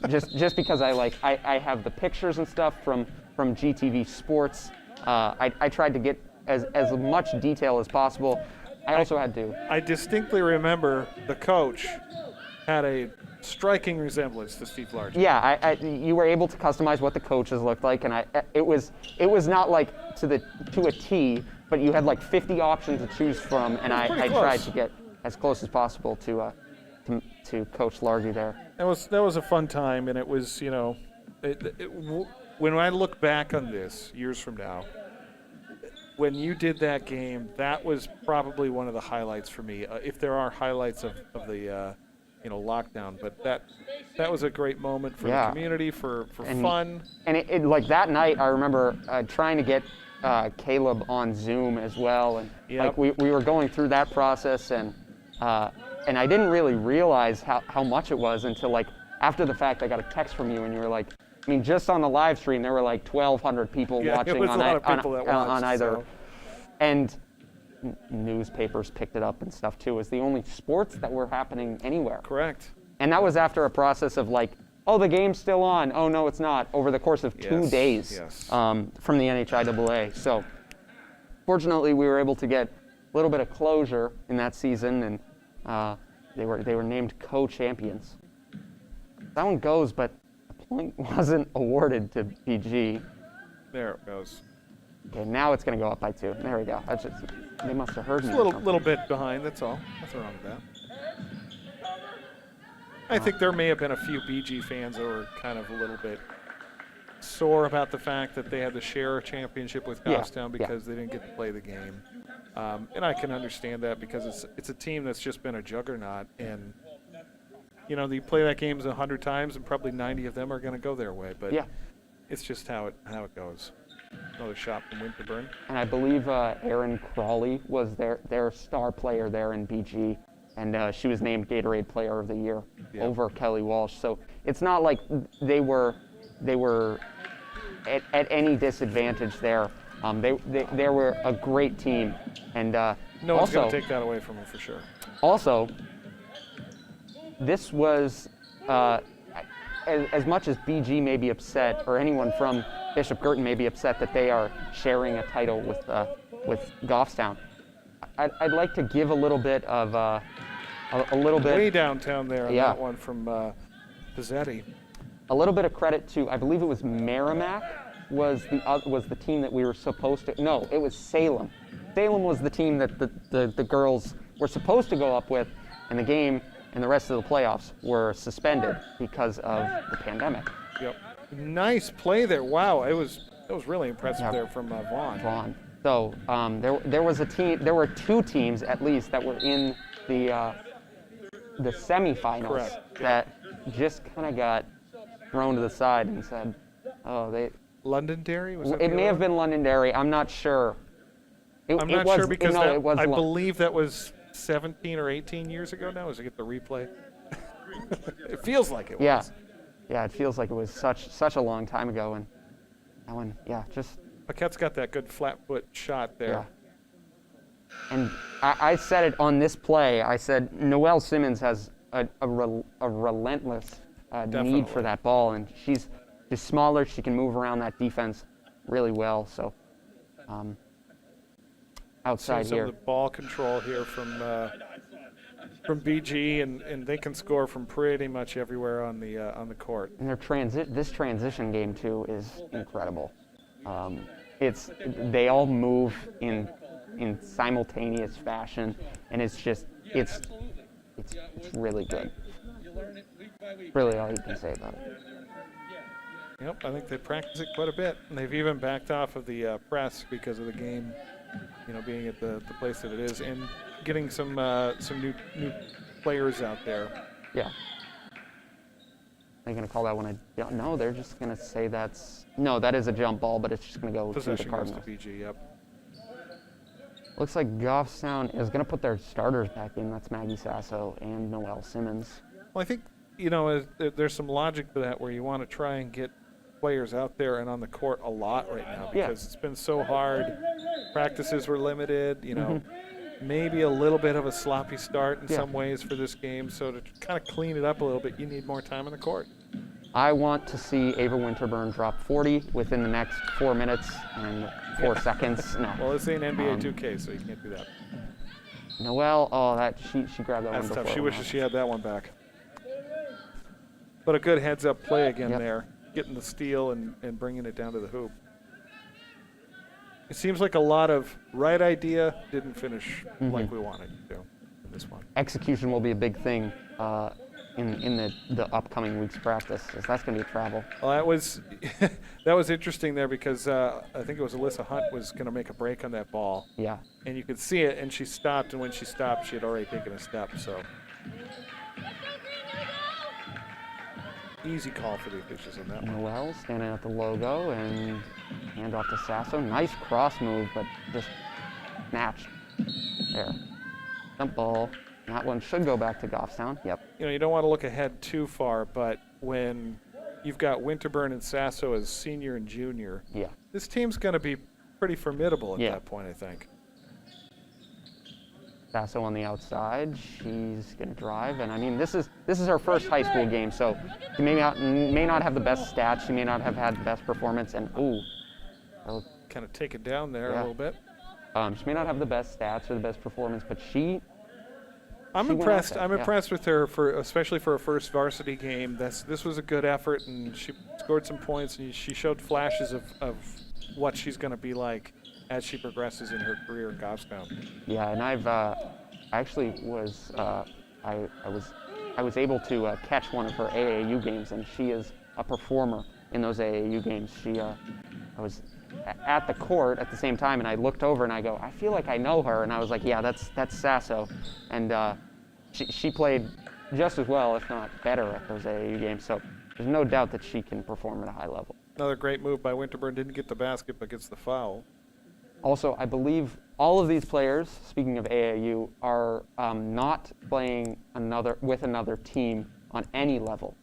[SPEAKER 1] just because I have the pictures and stuff from GTV Sports. I tried to get as much detail as possible. I also had to.
[SPEAKER 2] I distinctly remember the coach had a striking resemblance to Steve Largent.
[SPEAKER 1] Yeah, you were able to customize what the coaches looked like, and it was not like to a T, but you had like 50 options to choose from, and I tried to get as close as possible to Coach Largy there.
[SPEAKER 2] That was a fun time, and it was, you know, when I look back on this years from now, when you did that game, that was probably one of the highlights for me. If there are highlights of the lockdown, but that was a great moment for the community, for fun.
[SPEAKER 1] And it like that night, I remember trying to get Caleb on Zoom as well, and like we were going through that process, and I didn't really realize how much it was until like after the fact. I got a text from you, and you were like, I mean, just on the live stream, there were like 1,200 people watching
[SPEAKER 2] it was
[SPEAKER 1] on,
[SPEAKER 2] a lot of people that watched,
[SPEAKER 1] on either.
[SPEAKER 2] So.
[SPEAKER 1] And newspapers picked it up and stuff too. It was the only sports that were happening anywhere.
[SPEAKER 2] Correct.
[SPEAKER 1] And that was after a process of like, oh, the game's still on. Oh, no, it's not. Over the course of 2 days from the NHIAA. So fortunately, we were able to get a little bit of closure in that season, and they were named co-champions. That one goes, but a point wasn't awarded to BG.
[SPEAKER 2] There it goes.
[SPEAKER 1] Okay, now it's going to go up by 2. There we go. They must have heard me.
[SPEAKER 2] A little bit behind, that's all. Nothing wrong with that. I think there may have been a few BG fans that were kind of a little bit sore about the fact that they had to share a championship with Goffstown because they didn't get to play the game. And I can understand that because it's a team that's just been a juggernaut, and you know, you play that game 100 times and probably 90 of them are going to go their way, but it's just how it goes. Another shot from Winterburn.
[SPEAKER 1] And I believe Erin Crawley was their star player there in BG, and she was named Gatorade Player of the Year over Kelly Walsh. So it's not like they were at any disadvantage there. They were a great team, and
[SPEAKER 2] no one's going to take that away from them for sure.
[SPEAKER 1] Also, this was as much as BG may be upset, or anyone from Bishop Guertin may be upset that they are sharing a title with Goffstown. I'd like to give a little bit of a little bit
[SPEAKER 2] way downtown there on that one from Pizzetti.
[SPEAKER 1] A little bit of credit to, I believe it was Merrimack was the team that we were supposed to. No, it was Salem. Salem was the team that the girls were supposed to go up with, and the game and the rest of the playoffs were suspended because of the pandemic.
[SPEAKER 2] Yep. Nice play there. Wow, that was really impressive there from Vaughn.
[SPEAKER 1] So there was a team. There were 2 teams at least that were in the semifinals that just kind of got thrown to the side and said, "Oh, they."
[SPEAKER 2] Londonderry was.
[SPEAKER 1] It may have been Londonderry. I'm not sure.
[SPEAKER 2] I'm not sure because I believe that was 17 or 18 years ago now. As I get the replay, it feels like it was. Yeah, it feels like it was such a long time ago, and that one, just. Paquette's got that good flat foot shot there.
[SPEAKER 1] Yeah. And I said it on this play. I said Noelle Simmons has a relentless need for that ball, and she's smaller. She can move around that defense really well. So outside here,
[SPEAKER 2] the ball control here from BG, and they can score from pretty much everywhere on the court.
[SPEAKER 1] And this transition game too is incredible. They all move in simultaneous fashion, and it's really good. Really, all you can say about it.
[SPEAKER 2] Yep, I think they practice it quite a bit, and they've even backed off of the press because of the game, being at the place that it is, and getting some new players out there.
[SPEAKER 1] Yeah. They're going to call that one a jump? No, they're just going to say that is a jump ball, but it's just going to go through the Cardinals.
[SPEAKER 2] Possession goes to BG, yep.
[SPEAKER 1] Looks like Goffstown is going to put their starters back in. That's Maggie Sasso and Noelle Simmons.
[SPEAKER 2] Well, I think, there's some logic to that where you want to try and get players out there and on the court a lot right now because it's been so hard. Practices were limited, maybe a little bit of a sloppy start in some ways for this game. So to kind of clean it up a little bit, you need more time on the court.
[SPEAKER 1] I want to see Ava Winterburn drop 40 within the next 4 minutes and 4 seconds. No.
[SPEAKER 2] Well, this ain't NBA 2K, so you can't do that.
[SPEAKER 1] Noelle, she grabbed that one before.
[SPEAKER 2] That's tough. She wishes she had that one back. But a good heads-up play again
[SPEAKER 1] Yep.
[SPEAKER 2] there, getting the steal and bringing it down to the hoop. It seems like a lot of right idea, didn't finish like we wanted to in this one.
[SPEAKER 1] Execution will be a big thing in the upcoming week's practice, as that's going to be travel.
[SPEAKER 2] Well, that was that was interesting there because I think it was Alyssa Hunt was going to make a break on that ball.
[SPEAKER 1] Yeah.
[SPEAKER 2] And you could see it, and she stopped, and when she stopped, she had already taken a step, so. Easy call for the officials on that one.
[SPEAKER 1] Noel standing at the logo and hand off to Sasso. Nice cross move, but just snatched. There. Jump ball. That one should go back to Goffstown. Yep.
[SPEAKER 2] You know, you don't want to look ahead too far, but when you've got Winterburn and Sasso as senior and junior,
[SPEAKER 1] Yeah.
[SPEAKER 2] this team's going to be pretty formidable at
[SPEAKER 1] Yeah.
[SPEAKER 2] that point, I think.
[SPEAKER 1] Sasso on the outside. She's going to drive, and I mean, this is her first high school game, so she may not have the best stats. She may not have had the best performance, and
[SPEAKER 2] Kind of take it down there a
[SPEAKER 1] Yeah.
[SPEAKER 2] little bit.
[SPEAKER 1] she may not have the best stats or the best performance, but
[SPEAKER 2] I'm
[SPEAKER 1] She went
[SPEAKER 2] impressed.
[SPEAKER 1] out there,
[SPEAKER 2] I'm
[SPEAKER 1] yeah.
[SPEAKER 2] impressed with her especially for a first varsity game. This was a good effort, and she scored some points, and she showed flashes of what she's going to be like as she progresses in her career in Goffstown.
[SPEAKER 1] Yeah, and I actually was I was able to catch one of her AAU games, and she is a performer in those AAU games. I was at the court at the same time, and I looked over and I go, I feel like I know her, and I was like, yeah, that's Sasso, and she played just as well, if not better, at those AAU games. So there's no doubt that she can perform at a high level.
[SPEAKER 2] Another great move by Winterburn. Didn't get the basket, but gets the foul.
[SPEAKER 1] Also, I believe all of these players, speaking of AAU, are not playing with another team on any level.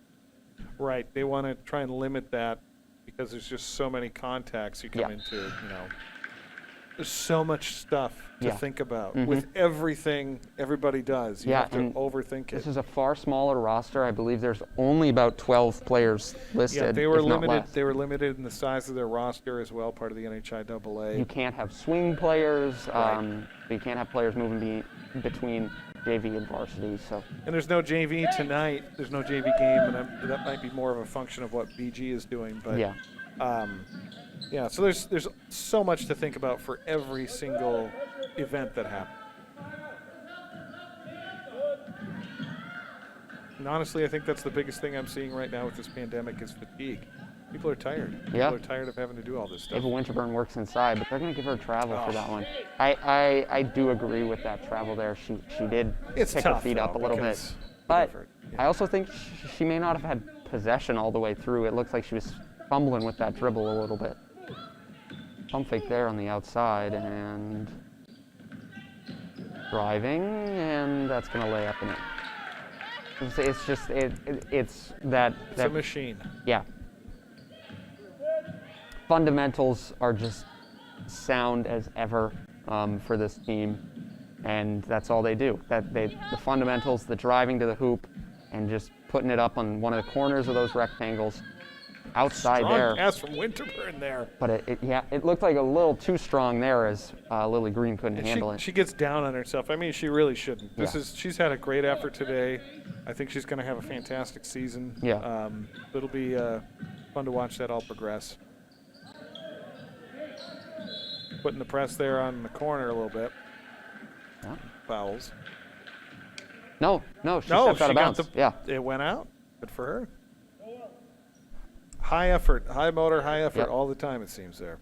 [SPEAKER 2] Right. They want to try and limit that because there's just so many contacts you come
[SPEAKER 1] Yeah.
[SPEAKER 2] into. You know, there's so much stuff to
[SPEAKER 1] Yeah.
[SPEAKER 2] think about
[SPEAKER 1] Mhm.
[SPEAKER 2] with everything everybody does. You
[SPEAKER 1] Yeah,
[SPEAKER 2] have to
[SPEAKER 1] and
[SPEAKER 2] overthink it.
[SPEAKER 1] This is a far smaller roster. I believe there's only about 12 players listed.
[SPEAKER 2] Yeah, they were
[SPEAKER 1] if not
[SPEAKER 2] limited.
[SPEAKER 1] less.
[SPEAKER 2] They were limited in the size of their roster as well, part of the NHIAA.
[SPEAKER 1] You can't have swing players.
[SPEAKER 2] Right.
[SPEAKER 1] You can't have players moving between JV and varsity. So
[SPEAKER 2] And there's no JV tonight. There's no JV game, and that might be more of a function of what BG is doing. But
[SPEAKER 1] yeah,
[SPEAKER 2] yeah. So there's so much to think about for every single event that happens. And honestly, I think that's the biggest thing I'm seeing right now with this pandemic is fatigue. People are tired.
[SPEAKER 1] Yeah.
[SPEAKER 2] People are tired of having to do all this stuff.
[SPEAKER 1] Ava Winterburn works inside, but they're going to give her travel for
[SPEAKER 2] Oh.
[SPEAKER 1] that one. I do agree with that travel there. She did
[SPEAKER 2] It's
[SPEAKER 1] pick her
[SPEAKER 2] tough,
[SPEAKER 1] feet up a
[SPEAKER 2] though,
[SPEAKER 1] little bit.
[SPEAKER 2] because
[SPEAKER 1] But
[SPEAKER 2] effort, yeah.
[SPEAKER 1] I also think she may not have had possession all the way through. It looks like she was fumbling with that dribble a little bit. Pump fake there on the outside, and driving, and that's going to lay up in it. It's just it's that
[SPEAKER 2] It's a machine.
[SPEAKER 1] yeah. Fundamentals are just sound as ever for this team, and that's all they do. The fundamentals, the driving to the hoop, and just putting it up on one of the corners of those rectangles, outside
[SPEAKER 2] Strong
[SPEAKER 1] there.
[SPEAKER 2] pass from Winterburn there.
[SPEAKER 1] But it looked like a little too strong there, as Lily Green couldn't
[SPEAKER 2] And
[SPEAKER 1] handle it.
[SPEAKER 2] she gets down on herself. I mean, she really shouldn't.
[SPEAKER 1] Yeah.
[SPEAKER 2] She's had a great effort today. I think she's going to have a fantastic season.
[SPEAKER 1] Yeah.
[SPEAKER 2] It'll be fun to watch that all progress. Putting the press there on the corner a little bit.
[SPEAKER 1] Yeah.
[SPEAKER 2] Fouls.
[SPEAKER 1] No, she stepped out of
[SPEAKER 2] got
[SPEAKER 1] bounds. Yeah.
[SPEAKER 2] It went out. Good for her. High effort, high motor, high effort
[SPEAKER 1] Yep.
[SPEAKER 2] all the time, it seems there.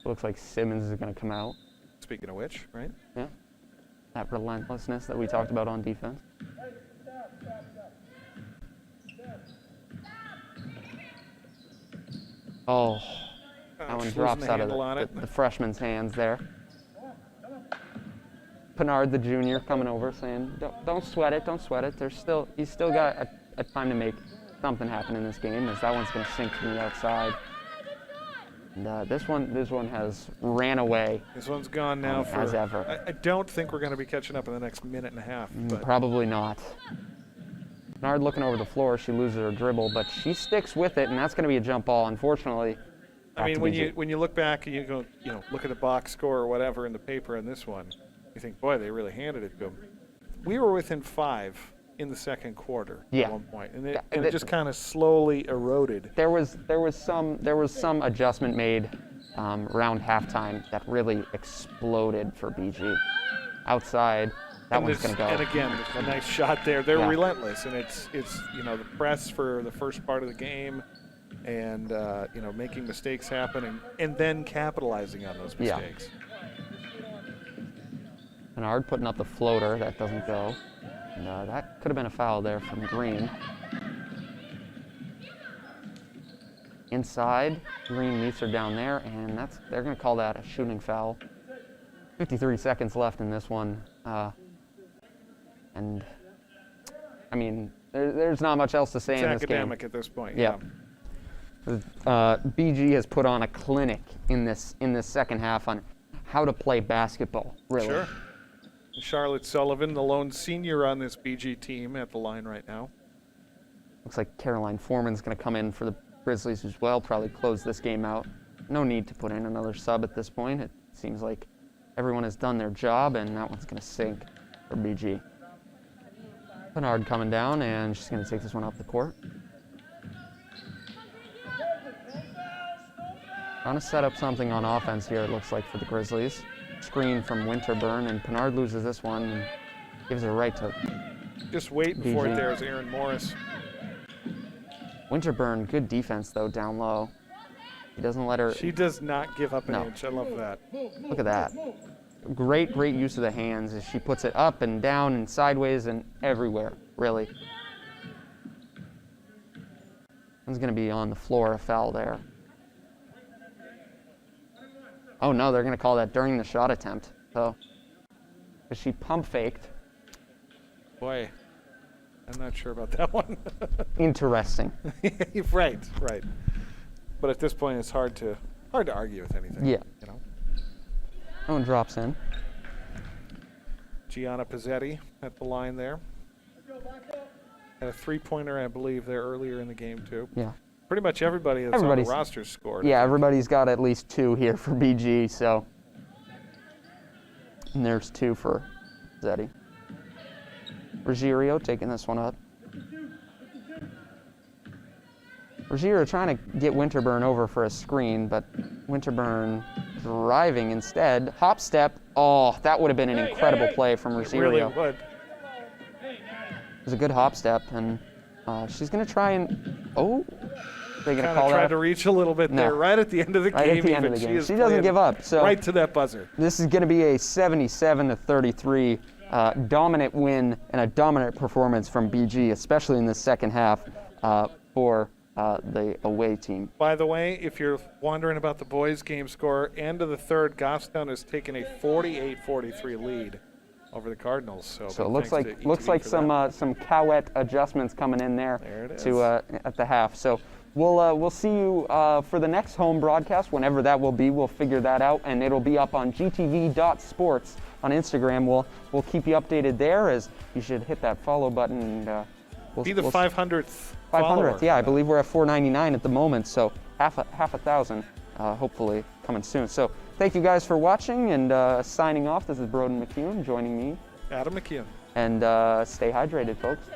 [SPEAKER 1] Looks like Simmons is going to come out.
[SPEAKER 2] Speaking of which, right?
[SPEAKER 1] Yeah. That relentlessness that we talked about on defense. Oh, that one
[SPEAKER 2] She's
[SPEAKER 1] drops
[SPEAKER 2] losing the
[SPEAKER 1] out of
[SPEAKER 2] handle on it.
[SPEAKER 1] the freshman's hands there. Pinard, the junior, coming over saying, don't sweat it, don't sweat it. He's still got a time to make something happen in this game, as that one's going to sink to the outside. And this one has ran away.
[SPEAKER 2] This one's gone now
[SPEAKER 1] As ever.
[SPEAKER 2] I don't think we're going to be catching up in the next minute and a half. But
[SPEAKER 1] Probably not. Pinard looking over the floor, she loses her dribble, but she sticks with it, and that's going to be a jump ball, unfortunately.
[SPEAKER 2] I mean,
[SPEAKER 1] back to BG.
[SPEAKER 2] when you look back and you go, look at the box score or whatever in the paper in this one, you think, boy, they really handed it to them. We were within 5 in the second quarter
[SPEAKER 1] Yeah.
[SPEAKER 2] at one point, and it just kind of slowly eroded.
[SPEAKER 1] There was some adjustment made around halftime that really exploded for BG. Outside, that one's going to go.
[SPEAKER 2] And again, a nice shot there. They're
[SPEAKER 1] Yeah.
[SPEAKER 2] relentless, and it's the press for the first part of the game, and making mistakes happen, and then capitalizing on those
[SPEAKER 1] Yeah.
[SPEAKER 2] mistakes.
[SPEAKER 1] Bernard putting up the floater, that doesn't go. And that could have been a foul there from Green. Inside, Green meets her down there, and they're going to call that a shooting foul. 53 seconds left in this one. And, I mean, there's not much else to say
[SPEAKER 2] It's
[SPEAKER 1] in this game.
[SPEAKER 2] academic at this point.
[SPEAKER 1] Yeah. BG has put on a clinic in this second half on how to play basketball, really.
[SPEAKER 2] Sure. Charlotte Sullivan, the lone senior on this BG team, at the line right now.
[SPEAKER 1] Looks like Caroline Foreman's going to come in for the Grizzlies as well, probably close this game out. No need to put in another sub at this point. It seems like everyone has done their job, and that one's going to sink for BG. Bernard coming down, and she's going to take this one off the court. Trying to set up something on offense here, it looks like, for the Grizzlies. Screen from Winterburn, and Bernard loses this one and gives it right to
[SPEAKER 2] Just waiting for it
[SPEAKER 1] BG.
[SPEAKER 2] there is Aaron Morris.
[SPEAKER 1] Winterburn. Good defense, though, down low. He doesn't let her...
[SPEAKER 2] She does not give up an
[SPEAKER 1] No.
[SPEAKER 2] inch. I love that.
[SPEAKER 1] Look at that. Great use of the hands as she puts it up and down and sideways and everywhere, really. One's going to be on the floor, a foul there. Oh no, they're going to call that during the shot attempt. So, because she pump faked.
[SPEAKER 2] Boy, I'm not sure about that one.
[SPEAKER 1] Interesting.
[SPEAKER 2] Right. But at this point, it's hard to argue with anything.
[SPEAKER 1] Yeah.
[SPEAKER 2] You know.
[SPEAKER 1] That one drops in.
[SPEAKER 2] Gianna Pizzetti at the line there. Had a three-pointer, I believe, there earlier in the game too.
[SPEAKER 1] Yeah.
[SPEAKER 2] Pretty much everybody that's on the roster scored.
[SPEAKER 1] Yeah, everybody's got at least 2 here for BG, so. And there's 2 for Zetti. Ruggiero taking this one up. Ruggiero trying to get Winterburn over for a screen, but Winterburn driving instead. Hop step. Oh, that would have been an incredible play from
[SPEAKER 2] It really
[SPEAKER 1] Ruggiero.
[SPEAKER 2] would.
[SPEAKER 1] It was a good hop step, and she's going to try and. Oh, they're going to
[SPEAKER 2] Kind
[SPEAKER 1] call
[SPEAKER 2] of tried
[SPEAKER 1] that.
[SPEAKER 2] to reach a little bit
[SPEAKER 1] No.
[SPEAKER 2] there, right at the end of the
[SPEAKER 1] Right
[SPEAKER 2] game.
[SPEAKER 1] at the end of
[SPEAKER 2] even.
[SPEAKER 1] the game.
[SPEAKER 2] is
[SPEAKER 1] She doesn't
[SPEAKER 2] playing
[SPEAKER 1] give up. So
[SPEAKER 2] right to that buzzer.
[SPEAKER 1] this is going to be a 77-33 dominant win and a dominant performance from BG, especially in the second half for the away team.
[SPEAKER 2] By the way, if you're wondering about the boys' game score, end of the third, Goffstown has taken a 48-43 lead over the Cardinals. So
[SPEAKER 1] it looks
[SPEAKER 2] thanks
[SPEAKER 1] like
[SPEAKER 2] to
[SPEAKER 1] looks
[SPEAKER 2] ETV
[SPEAKER 1] like
[SPEAKER 2] for
[SPEAKER 1] some
[SPEAKER 2] that.
[SPEAKER 1] some Cowette adjustments coming in there
[SPEAKER 2] There it
[SPEAKER 1] to at the half. So we'll see you for the next home broadcast, whenever that will be. We'll figure that out, and it'll be up on gtv.sports on Instagram. We'll keep you updated there, as you should hit that follow button. And we'll
[SPEAKER 2] Be the
[SPEAKER 1] we'll
[SPEAKER 2] 500th.
[SPEAKER 1] 500th.
[SPEAKER 2] follower.
[SPEAKER 1] Yeah, I believe we're at 499 at the moment, so half a thousand, hopefully coming soon. So thank you guys for watching, and signing off. This is Broden McCune joining me,
[SPEAKER 2] Adam McKeon.
[SPEAKER 1] and stay hydrated, folks.